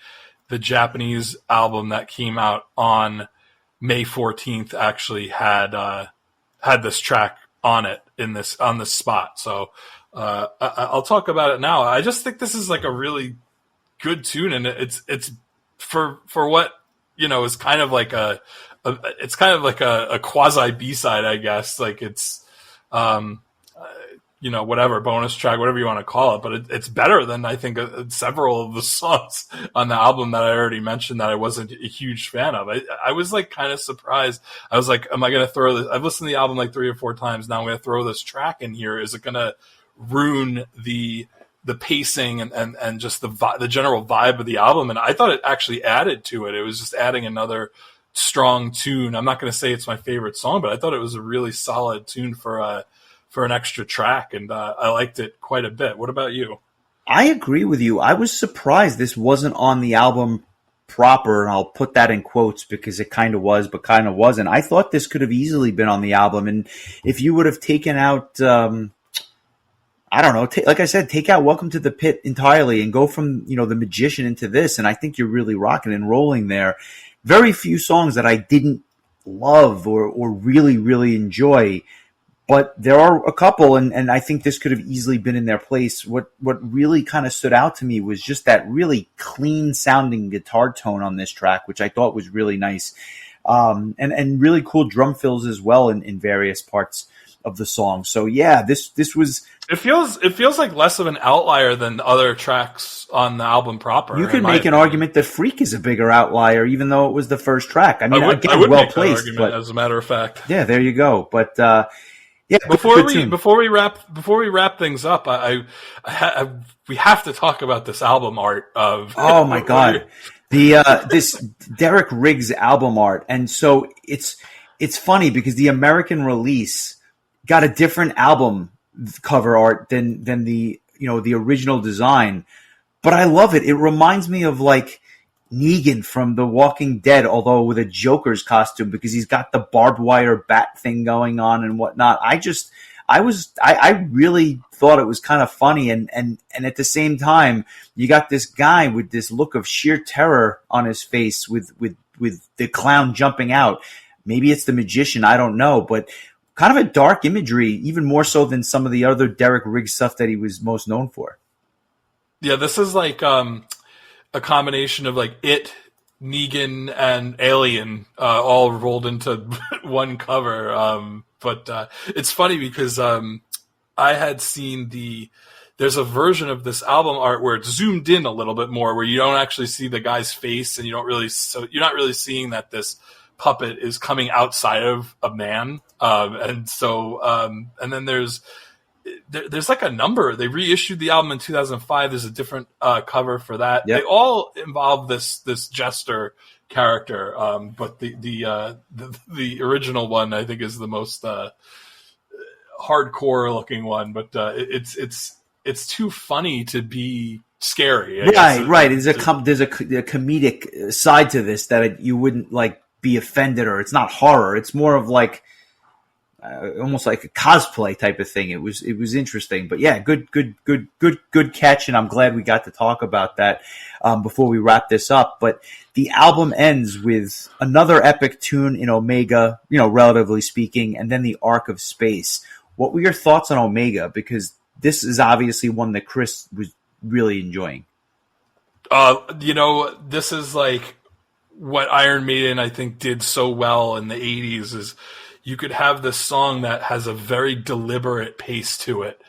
Japanese album that came out on May 14th actually had this track on it on this spot. So I'll talk about it now. I just think this is like a really good tune, and it's for what, is kind of like a quasi B-side, I guess. Like it's, whatever, bonus track, whatever you want to call it, but it's better than I think several of the songs on the album that I already mentioned that I wasn't a huge fan of. I was like kind of surprised. I was like, am I going to throw this? I've listened to the album like 3 or 4 times. Now I'm going to throw this track in here. Is it going to ruin the pacing and just the general vibe of the album? And I thought it actually added to it. It was just adding another strong tune. I'm not going to say it's my favorite song, but I thought it was a really solid tune for an extra track, and I liked it quite a bit. What about you? I agree with you. I was surprised this wasn't on the album proper, and I'll put that in quotes because it kind of was, but kind of wasn't. I thought this could have easily been on the album, and if you would have taken out, I don't know, like I said, take out Welcome to the Pit entirely and go from, The Magician into this, and I think you're really rocking and rolling there. Very few songs that I didn't love or really, really enjoy, But there are a couple, and I think this could have easily been in their place. What really kind of stood out to me was just that really clean sounding guitar tone on this track, which I thought was really nice. And really cool drum fills as well in various parts of the song. So yeah, this was. It feels like less of an outlier than other tracks on the album proper. You could make an argument that Freak is a bigger outlier, even though it was the first track. I mean, I again, would well make that placed, argument, but as a matter of fact. yeah, there you go. But yeah, Before good we tune. before we wrap things up, we have to talk about this album art of. Oh my god, this Derek Riggs album art, and so it's funny because the American release got a different album cover art than the the original design, but I love it. It reminds me of like Negan from The Walking Dead, although with a Joker's costume, because he's got the barbed wire bat thing going on and whatnot. I really thought it was kind of funny, and at the same time, you got this guy with this look of sheer terror on his face with the clown jumping out. Maybe it's the magician, I don't know, but kind of a dark imagery, even more so than some of the other Derek Riggs stuff that he was most known for. Yeah, this is like a combination of like It, Negan, and Alien all rolled into one cover. But it's funny because I had seen there's a version of this album art where it's zoomed in a little bit more, where you don't actually see the guy's face, and you're not really seeing that this puppet is coming outside of a man. And then there's like a number. They reissued the album in 2005. There's a different cover for that. Yep. They all involve this jester character, but the original one I think is the most hardcore looking one. But it's too funny to be scary. Right. There's a comedic side to this that you wouldn't like be offended, or it's not horror. It's more of like almost like a cosplay type of thing. It was interesting, but yeah, good catch. And I'm glad we got to talk about that before we wrap this up. But the album ends with another epic tune in Omega, relatively speaking, and then the Arc of Space. What were your thoughts on Omega? Because this is obviously one that Chris was really enjoying. This is like what Iron Maiden, I think, did so well in the 80s is you could have this song that has a very deliberate pace to it,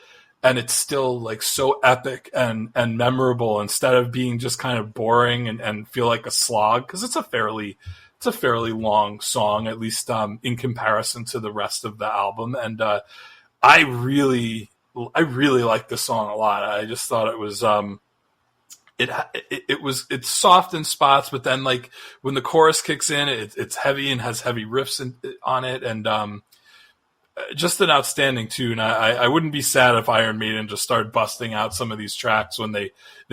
and it's still like so epic and memorable instead of being just kind of boring and feel like a slog, because it's a fairly long song, at least in comparison to the rest of the album. And I really like this song a lot. I just thought it was it's soft in spots, but then like when the chorus kicks in, it's heavy and has heavy riffs on it, and just an outstanding tune. I wouldn't be sad if Iron Maiden just started busting out some of these tracks when they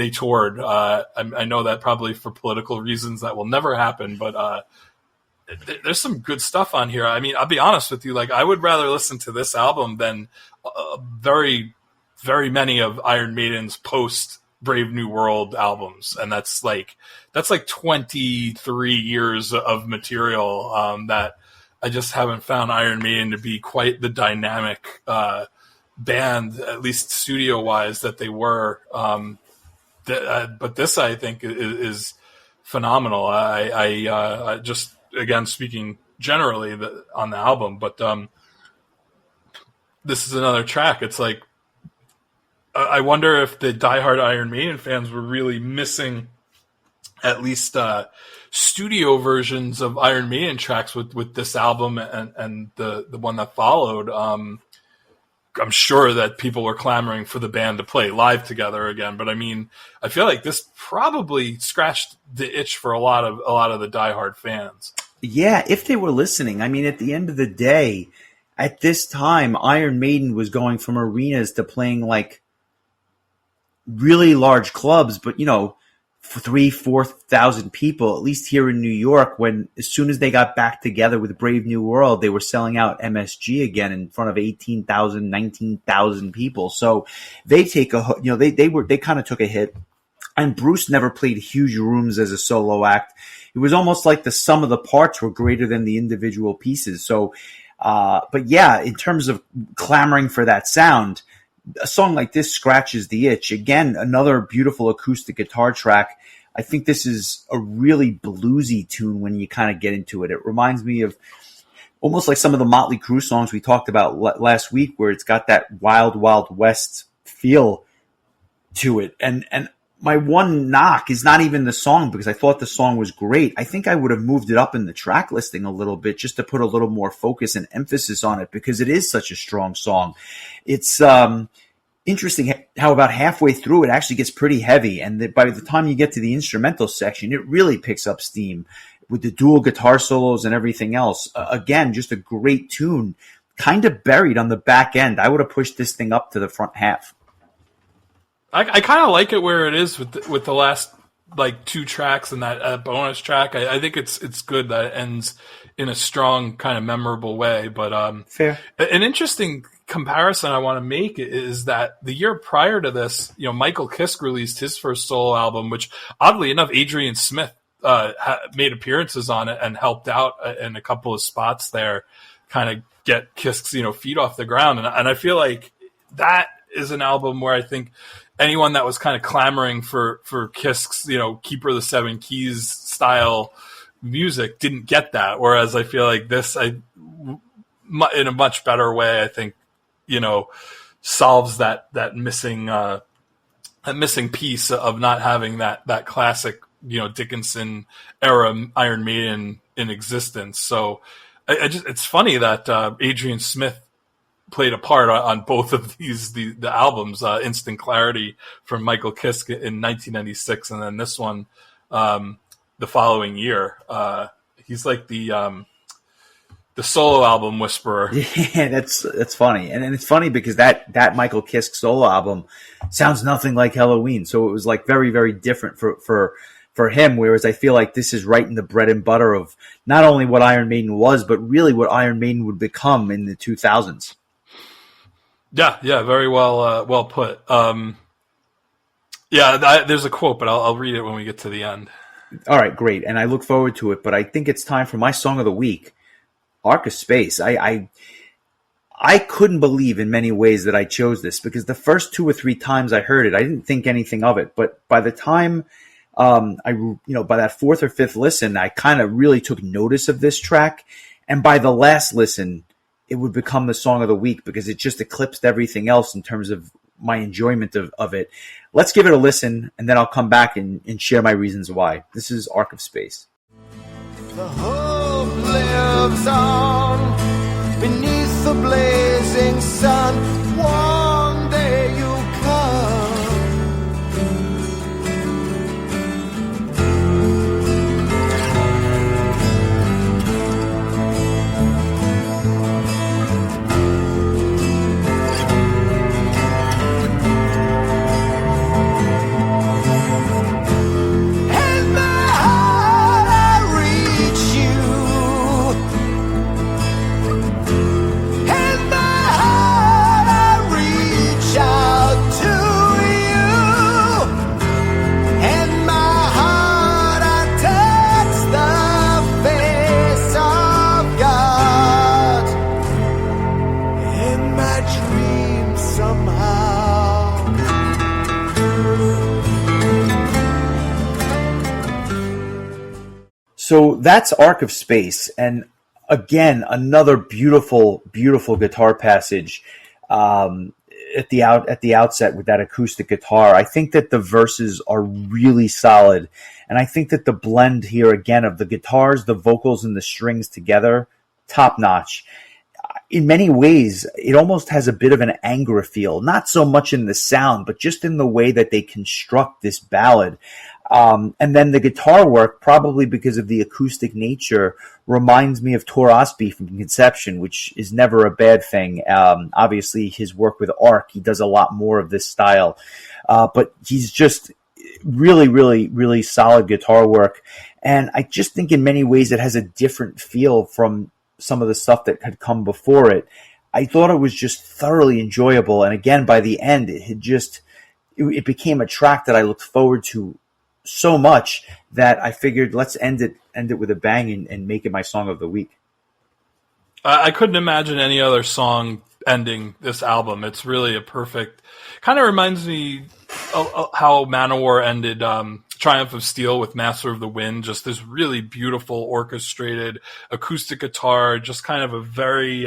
toured. I know that probably for political reasons that will never happen, but there's some good stuff on here. I mean, I'll be honest with you, like I would rather listen to this album than very, very many of Iron Maiden's post Brave New World albums, and that's like 23 years of material that I just haven't found Iron Maiden to be quite the dynamic band, at least studio wise, that they were. But this, I think, is phenomenal. I just, again, speaking generally on the album, but this is another track. It's like, I wonder if the diehard Iron Maiden fans were really missing at least studio versions of Iron Maiden tracks with this album and the one that followed. I'm sure that people were clamoring for the band to play live together again, but I mean, I feel like this probably scratched the itch for a lot of the diehard fans. Yeah, if they were listening. I mean, at the end of the day, at this time, Iron Maiden was going from arenas to playing like really large clubs, but 3,000-4,000 people, at least here in New York, when as soon as they got back together with Brave New World, they were selling out MSG again in front of 18,000, 19,000 people. So they take they kind of took a hit. And Bruce never played huge rooms as a solo act. It was almost like the sum of the parts were greater than the individual pieces. So But yeah, in terms of clamoring for that sound, a song like this scratches the itch. Again, another beautiful acoustic guitar track. I think this is a really bluesy tune when you kind of get into it. It reminds me of almost like some of the Motley Crue songs we talked about last week, where it's got that Wild Wild West feel to it. And my one knock is not even the song, because I thought the song was great. I think I would have moved it up in the track listing a little bit just to put a little more focus and emphasis on it, because it is such a strong song. It's interesting how about halfway through it actually gets pretty heavy, and by the time you get to the instrumental section, it really picks up steam with the dual guitar solos and everything else. Again, just a great tune, kind of buried on the back end. I would have pushed this thing up to the front half. I kind of like it where it is with the last like two tracks and that bonus track. I think it's good that it ends in a strong kind of memorable way. But fair. An interesting comparison I want to make is that the year prior to this, Michael Kiske released his first solo album, which oddly enough, Adrian Smith made appearances on it and helped out in a couple of spots there, kind of get Kiske's feet off the ground. And I feel like that is an album where I think anyone that was kind of clamoring for Kiske's, Keeper of the Seven Keys style music didn't get that. Whereas I feel like this, in a much better way, I think, solves that missing piece of not having that classic, Dickinson era Iron Maiden in existence. So it's funny that Adrian Smith played a part on both of the albums, Instant Clarity from Michael Kiske in 1996, and then this one the following year. He's like the solo album whisperer. Yeah, that's funny, and it's funny because that Michael Kiske solo album sounds nothing like Halloween, so it was like very, very different for him. Whereas I feel like this is right in the bread and butter of not only what Iron Maiden was, but really what Iron Maiden would become in the 2000s. Yeah, very well put. There's a quote, but I'll read it when we get to the end. All right, great, and I look forward to it. But I think it's time for my song of the week, Arc of Space. I couldn't believe in many ways that I chose this, because the first 2 or 3 times I heard it, I didn't think anything of it. But by the time by that 4th or 5th listen, I kind of really took notice of this track, and by the last listen, it would become the song of the week because it just eclipsed everything else in terms of my enjoyment of it. Let's give it a listen, and then I'll come back and share my reasons why. This is Arc of Space. The hope lives on beneath the blazing sun. One day you'll come. So that's Arc of Space, and again, another beautiful, beautiful guitar passage at the outset with that acoustic guitar. I think that the verses are really solid, and I think that the blend here again of the guitars, the vocals, and the strings together, top notch. In many ways, it almost has a bit of an Angra feel, not so much in the sound, but just in the way that they construct this ballad. And then the guitar work, probably because of the acoustic nature, reminds me of Tor Asby from Conception, which is never a bad thing. Obviously, his work with Arc, he does a lot more of this style. But he's just really, really, really solid guitar work. And I just think in many ways it has a different feel from some of the stuff that had come before it. I thought it was just thoroughly enjoyable. And again, by the end, it became a track that I looked forward to so much that I figured let's end it with a bang and make it my song of the week. I couldn't imagine any other song ending this album. It's really a perfect. Kind of reminds me of how Manowar ended Triumph of Steel with Master of the Wind. Just this really beautiful orchestrated acoustic guitar. Just kind of a very,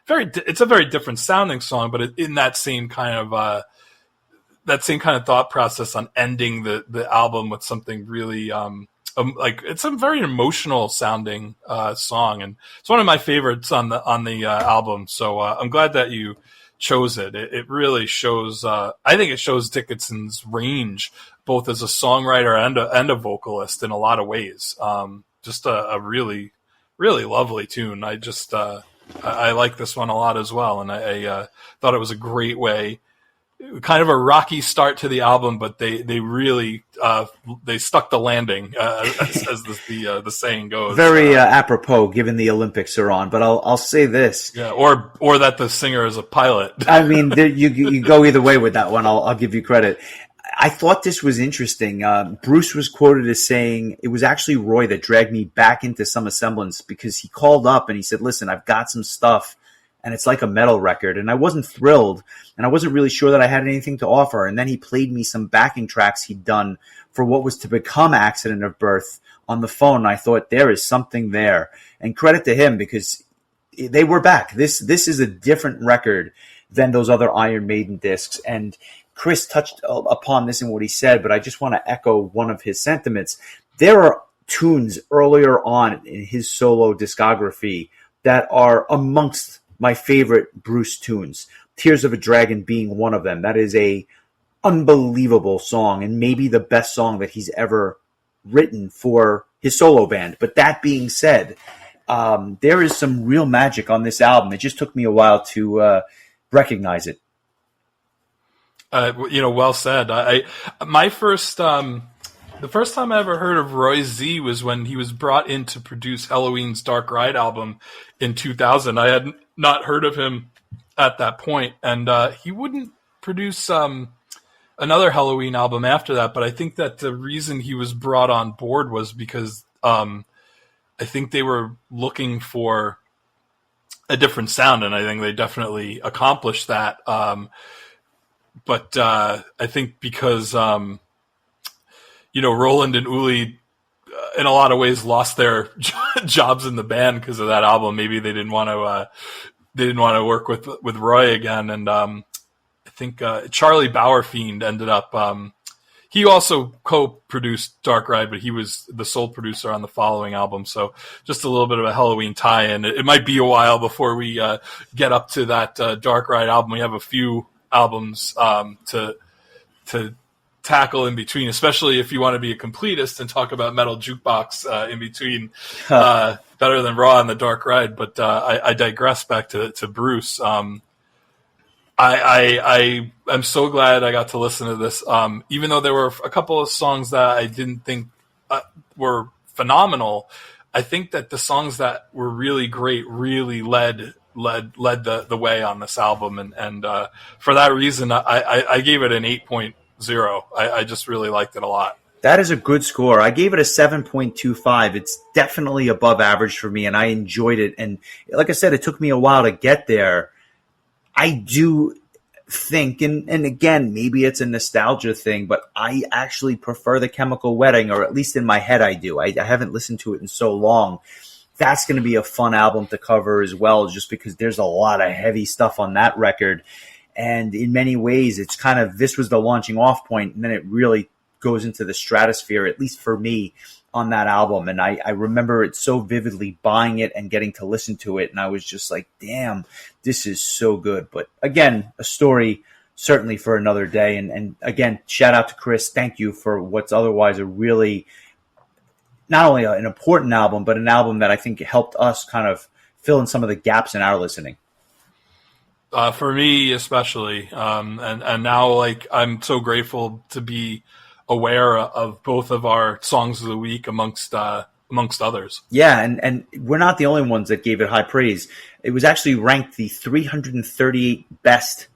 It's a very different sounding song, but in that same kind of thought process on ending the album with something really. Like it's a very emotional sounding song, and it's one of my favorites on the album. So I'm glad that you chose it. It really shows. I think it shows Dickinson's range, both as a songwriter and a vocalist in a lot of ways. Just a really, really lovely tune. I like this one a lot as well, and I thought it was a great way. Kind of a rocky start to the album, but they really they stuck the landing, as the saying goes. Very apropos, given the Olympics are on. But I'll say this, yeah, or that the singer is a pilot. I mean, you go either way with that one. I'll give you credit. I thought this was interesting. Bruce was quoted as saying it was actually Roy that dragged me back into some semblance, because he called up and he said, "Listen, I've got some stuff." And it's like a metal record. And I wasn't thrilled, and I wasn't really sure that I had anything to offer. And then he played me some backing tracks he'd done for what was to become Accident of Birth on the phone. And I thought, there is something there. And credit to him, because they were back. This is a different record than those other Iron Maiden discs. And Chris touched upon this in what he said, but I just want to echo one of his sentiments. There are tunes earlier on in his solo discography that are amongst my favorite Bruce tunes, Tears of a Dragon being one of them. That is a unbelievable song, and maybe the best song that he's ever written for his solo band. But that being said, there is some real magic on this album. It just took me a while to recognize it. Well said. The first time I ever heard of Roy Z was when he was brought in to produce Halloween's Dark Ride album in 2000. I had not heard of him at that point, and he wouldn't produce another Halloween album after that. But I think that the reason he was brought on board was because I think they were looking for a different sound, and I think they definitely accomplished that. But I think because Roland and Uli, in a lot of ways, lost their jobs in the band because of that album. Maybe they didn't want to work with Roy again. And I think Charlie Bauerfiend ended up. He also co-produced Dark Ride, but he was the sole producer on the following album. So just a little bit of a Halloween tie-in. It might be a while before we get up to that Dark Ride album. We have a few albums to tackle in between, especially if you want to be a completist and talk about Metal Jukebox in between, Better Than Raw and the Dark Ride. But I digress back to Bruce. I am so glad I got to listen to this, even though there were a couple of songs that I didn't think were phenomenal. I think that the songs that were really great really led the way on this album, and for that reason, I gave it an 8.0. I just really liked it a lot. That is a good score. I gave it a 7.25. It's definitely above average for me, and I enjoyed it. And like I said, it took me a while to get there. I do think, and again, maybe it's a nostalgia thing, but I actually prefer the Chemical Wedding, or at least in my head I do. I haven't listened to it in so long. That's going to be a fun album to cover as well, just because there's a lot of heavy stuff on that record. And in many ways, it's kind of, this was the launching off point, and then it really goes into the stratosphere, at least for me, on that album. And I remember it so vividly, buying it and getting to listen to it, and I was just like, damn, this is so good. But again, a story certainly for another day. And again, shout out to Chris. Thank you for what's otherwise a really, not only an important album, but an album that I think helped us kind of fill in some of the gaps in our listening. For me, especially, and now, like, I'm so grateful to be aware of both of our songs of the week amongst others. Yeah, and we're not the only ones that gave it high praise. It was actually ranked the 338 best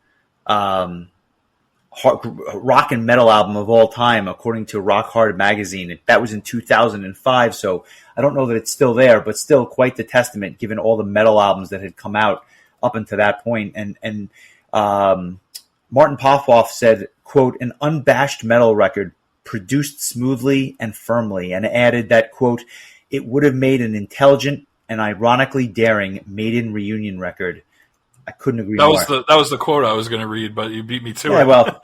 rock and metal album of all time, according to Rock Hard magazine. That was in 2005, so I don't know that it's still there, but still quite the testament given all the metal albums that had come out up until that point. And Martin Popoff said, quote, "an unabashed metal record produced smoothly and firmly," and added that, quote, "it would have made an intelligent and ironically daring maiden reunion record." I couldn't agree more. That was the quote I was going to read, but you beat me to it. Yeah, well,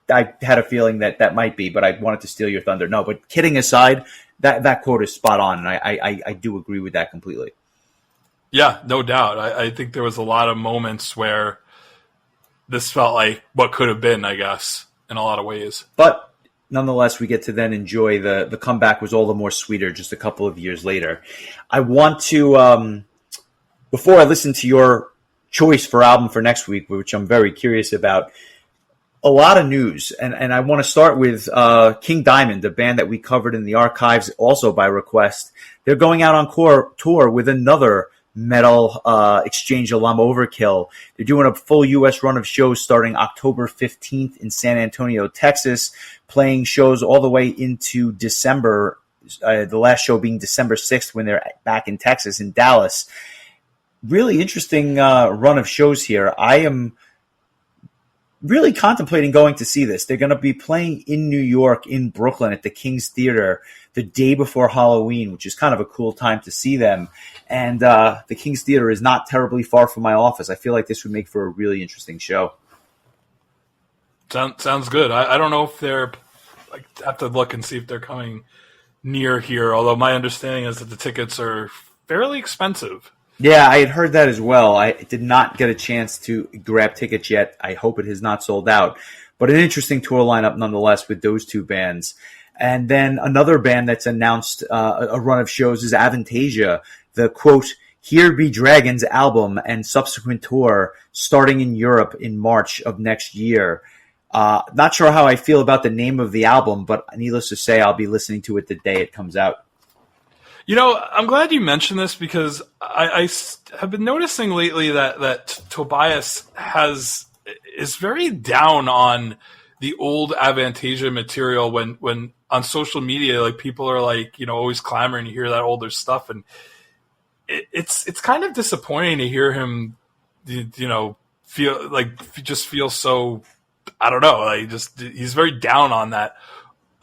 I had a feeling that might be, but I wanted to steal your thunder. No, but kidding aside, that quote is spot on, and I do agree with that completely. Yeah, no doubt. I think there was a lot of moments where this felt like what could have been, I guess, in a lot of ways. But nonetheless, we get to then enjoy the comeback was all the more sweeter just a couple of years later. I want to, before I listen to your choice for album for next week, which I'm very curious about, a lot of news. And I want to start with King Diamond, the band that we covered in the archives also by request. They're going out on tour with another Metal Exchange alum, Overkill. They're doing a full U.S. run of shows starting October 15th in San Antonio, Texas, playing shows all the way into December, the last show being December 6th when they're back in Texas, in Dallas. Really interesting run of shows here. I am really contemplating going to see this. They're going to be playing in New York, in Brooklyn at the King's Theater the day before Halloween, which is kind of a cool time to see them. And the King's Theater is not terribly far from my office. I feel like this would make for a really interesting show. Sounds good. I don't know if they're, I have to look and see if they're coming near here, although my understanding is that the tickets are fairly expensive. Yeah, I had heard that as well. I did not get a chance to grab tickets yet. I hope it has not sold out. But an interesting tour lineup nonetheless with those two bands. And then another band that's announced a run of shows is Avantasia. The, quote, Here Be Dragons album and subsequent tour starting in Europe in March of next year. Not sure how I feel about the name of the album, but needless to say, I'll be listening to it the day it comes out. You know, I'm glad you mentioned this because I have been noticing lately that Tobias is very down on the old Avantasia material when on social media, like people are like, you know, always clamoring to hear that older stuff. And it's kind of disappointing to hear him, you know, feel so, I don't know, like he's very down on that,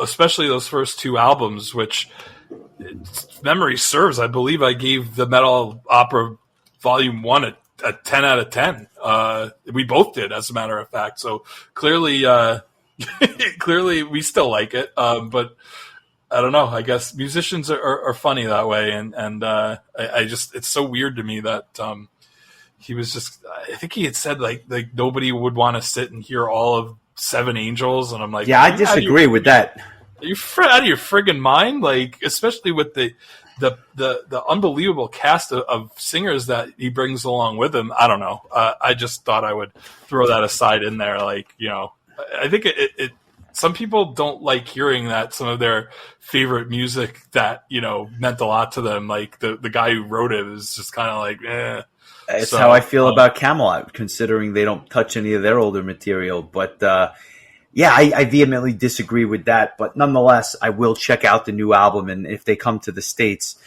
especially those first two albums, which, memory serves, I believe I gave the Metal Opera Volume 1 a 10 out of 10. We both did, as a matter of fact. So clearly we still like it. But I don't know. I guess musicians are funny that way. And I just, it's so weird to me that he was just, I think he had said like nobody would want to sit and hear all of Seven Angels. And I'm like, yeah, I disagree with that. Are you out of your friggin' mind? Like, especially with the unbelievable cast of singers that he brings along with him. I don't know. I just thought I would throw that aside in there. Like, you know, I think it some people don't like hearing that some of their favorite music that, you know, meant a lot to them. Like the guy who wrote it is just kind of like, eh. It's how I feel about Camelot, considering they don't touch any of their older material. But, yeah, I vehemently disagree with that, but nonetheless, I will check out the new album, and if they come to the States,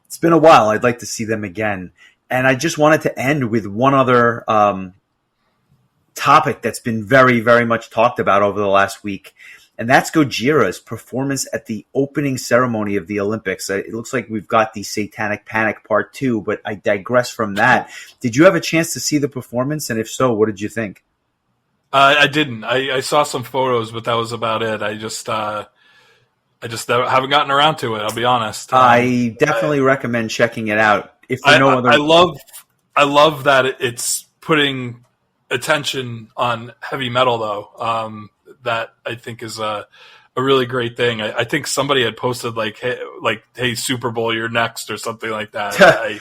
it's been a while. I'd like to see them again. And I just wanted to end with one other topic that's been very, very much talked about over the last week, and that's Gojira's performance at the opening ceremony of the Olympics. It looks like we've got the Satanic Panic Part 2, but I digress from that. Did you have a chance to see the performance, and if so, what did you think? I didn't. I saw some photos, but that was about it. I just haven't gotten around to it. I'll be honest. I definitely recommend checking it out. If for no other, I love that it's putting attention on heavy metal, though. That I think is a really great thing. I think somebody had posted like, hey, Super Bowl, you're next, or something like that.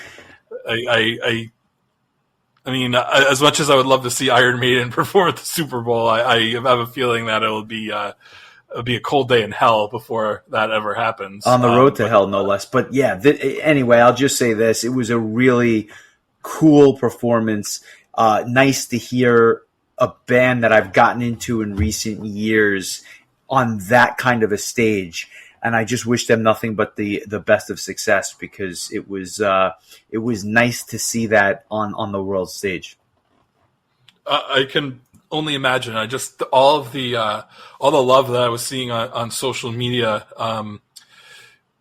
I mean, as much as I would love to see Iron Maiden perform at the Super Bowl, I have a feeling that it'll be a cold day in hell before that ever happens. On the road to hell, no less. But yeah, anyway, I'll just say this. It was a really cool performance. Nice to hear a band that I've gotten into in recent years on that kind of a stage. And I just wish them nothing but the best of success, because it was nice to see that on the world stage. I can only imagine. I just all the love that I was seeing on social media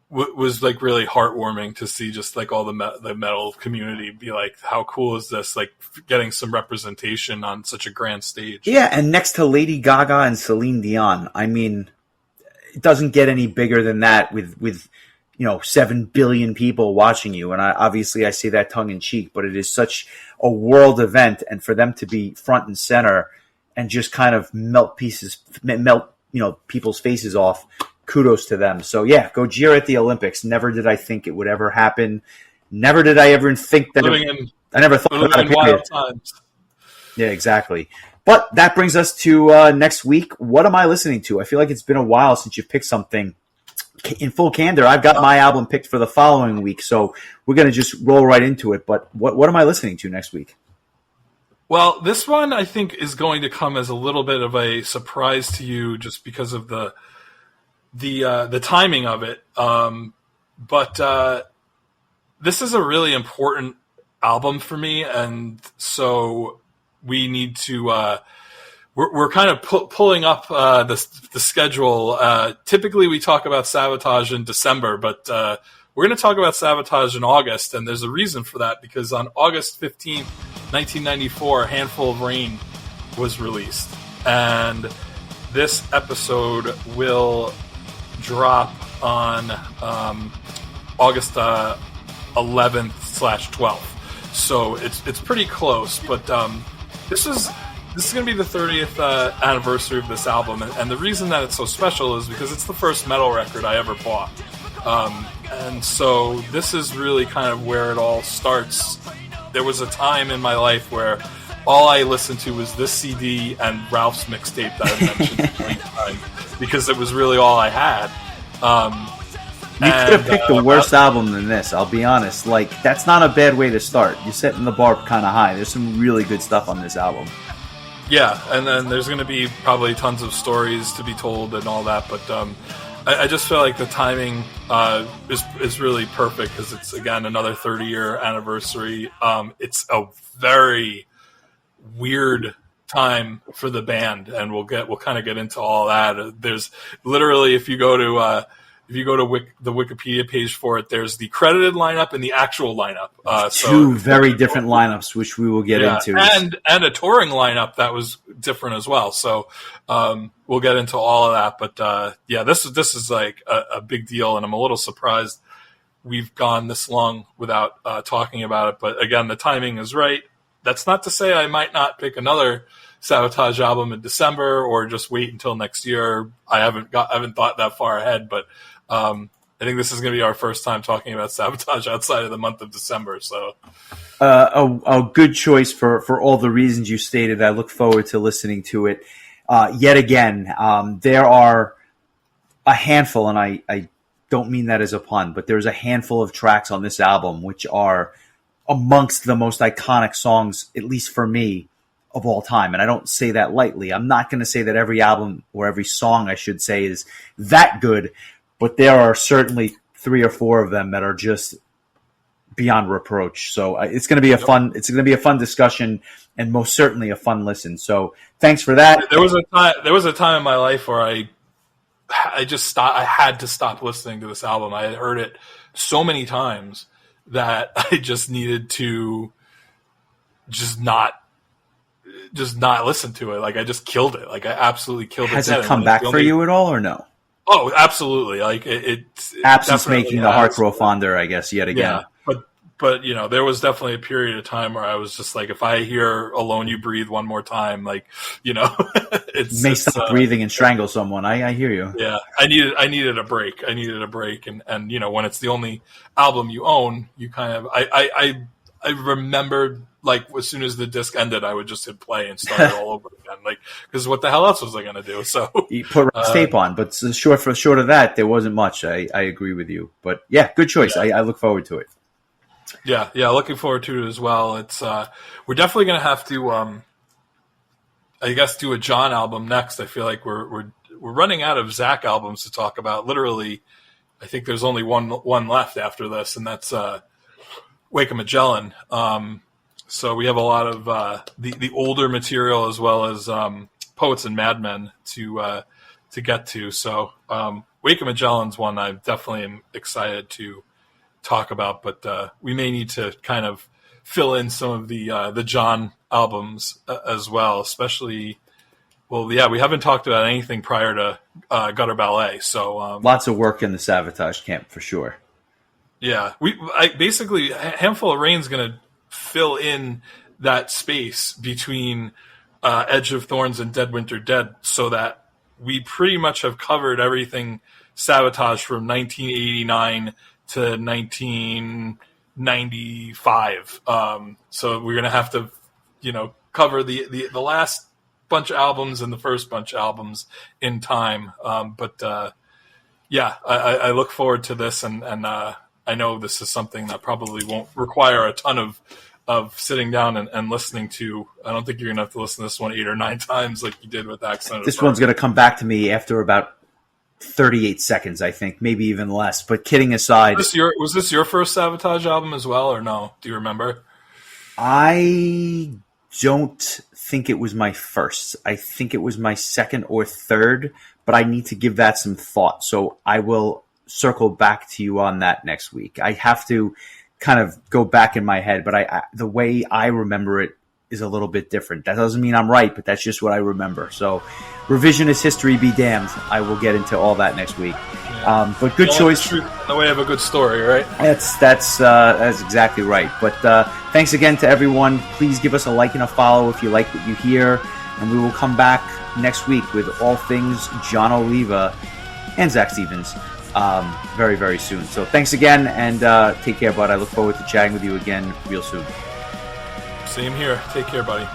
was like really heartwarming to see. Just like all the metal community be like, how cool is this? Like getting some representation on such a grand stage. Yeah, and next to Lady Gaga and Celine Dion, I mean, it doesn't get any bigger than that with 7 billion people watching you. And obviously I say that tongue in cheek, but it is such a world event, and for them to be front and center and just kind of melt people's faces off, kudos to them. So yeah, Gojira at the Olympics. Never did I think it would ever happen. Never did I ever think that I never thought about it. Wild times. Yeah, exactly. But that brings us to next week. What am I listening to? I feel like it's been a while since you've picked something. In full candor, I've got my album picked for the following week, so we're going to just roll right into it. But what am I listening to next week? Well, this one I think is going to come as a little bit of a surprise to you, just because of the timing of it. But this is a really important album for me, and so we need to. We're kind of pulling up the schedule. Typically, we talk about Sabotage in December, but we're going to talk about Sabotage in August, and there's a reason for that, because on August 15th, 1994, A Handful of Rain was released, and this episode will drop on August 11th/12th. So it's pretty close, but this is going to be the 30th anniversary of this album, and the reason that it's so special is because it's the first metal record I ever bought. And so this is really kind of where it all starts. There was a time in my life where all I listened to was this CD and Ralph's mixtape that I mentioned 3 times, because it was really all I had. You could have picked the worst album than this, I'll be honest. Like, that's not a bad way to start. You're setting the bar kind of high. There's some really good stuff on this album. Yeah, and then there's going to be probably tons of stories to be told and all that, but I just feel like the timing is really perfect, because it's, again, another 30-year anniversary. It's a very weird time for the band, and we'll kind of get into all that. There's literally, if you go to the Wikipedia page for it, there's the credited lineup and the actual lineup. Two very different lineups, which we will get into. And a touring lineup that was different as well. So we'll get into all of that. But this is like a big deal, and I'm a little surprised we've gone this long without talking about it. But again, the timing is right. That's not to say I might not pick another Sabotage album in December, or just wait until next year. I haven't thought that far ahead, but I think this is going to be our first time talking about Sabotage outside of the month of December. So, a good choice for all the reasons you stated. I look forward to listening to it. Yet again, there are a handful, and I don't mean that as a pun, but there's a handful of tracks on this album which are amongst the most iconic songs, at least for me, of all time. And I don't say that lightly. I'm not going to say that every album, or every song I should say, is that good, but there are certainly 3 or 4 of them that are just beyond reproach. So it's going to be a fun discussion, and most certainly a fun listen. So thanks for that. There was a time in my life where I had to stop listening to this album. I had heard it so many times that I just needed to just not listen to it. Like, I just killed it. Like, I absolutely killed it. Has it come back for you at all, or no? Oh, absolutely. Like, absence making the heart grow fonder, I guess, yet again. Yeah, but there was definitely a period of time where I was just like, if I hear "Alone You Breathe" one more time, like, it's stop breathing and strangle someone. I hear you. Yeah, I needed a break. And when it's the only album you own, you kind of I remembered, like, as soon as the disc ended, I would just hit play and start it all over again. Like, because what the hell else was I going to do? So you put tape on, but short of that, there wasn't much. I agree with you, but yeah, good choice. Yeah. I look forward to it. Yeah, looking forward to it as well. It's we're definitely going to have to I guess, do a John album next. I feel like we're running out of Zach albums to talk about. Literally, I think there's only one left after this, and that's Wake of Magellan. So we have a lot of the older material as well as Poets and Madmen to get to. So Wake of Magellan's one I definitely am excited to talk about, but we may need to kind of fill in some of the John albums as well, especially. Well, yeah, we haven't talked about anything prior to Gutter Ballet, so lots of work in the Sabotage camp for sure. Yeah, basically Handful of Rain's going to fill in that space between Edge of Thorns and Dead Winter Dead, so that we pretty much have covered everything Sabotage from 1989 to 1995. So we're going to have to, cover the last bunch of albums and the first bunch of albums in time. But I look forward to this, and I know this is something that probably won't require a ton of sitting down and listening to. I don't think you're going to have to listen to this one 8 or 9 times like you did with Accent. This one's going to come back to me after about 38 seconds, I think, maybe even less. But kidding aside, was this your first Sabotage album as well, or no? Do you remember? I don't think it was my first. I think it was my second or third, but I need to give that some thought. So I will circle back to you on that next week. I have to kind of go back in my head, but the way I remember it is a little bit different. That doesn't mean I'm right, but that's just what I remember. So revisionist history be damned. I will get into all that next week. But good choice. In the way of a good story, right? That's exactly right. But thanks again to everyone. Please give us a like and a follow if you like what you hear, and we will come back next week with all things John Oliva and Zach Stevens very, very soon. So thanks again, and take care, bud. I look forward to chatting with you again real soon. Same here. Take care, buddy.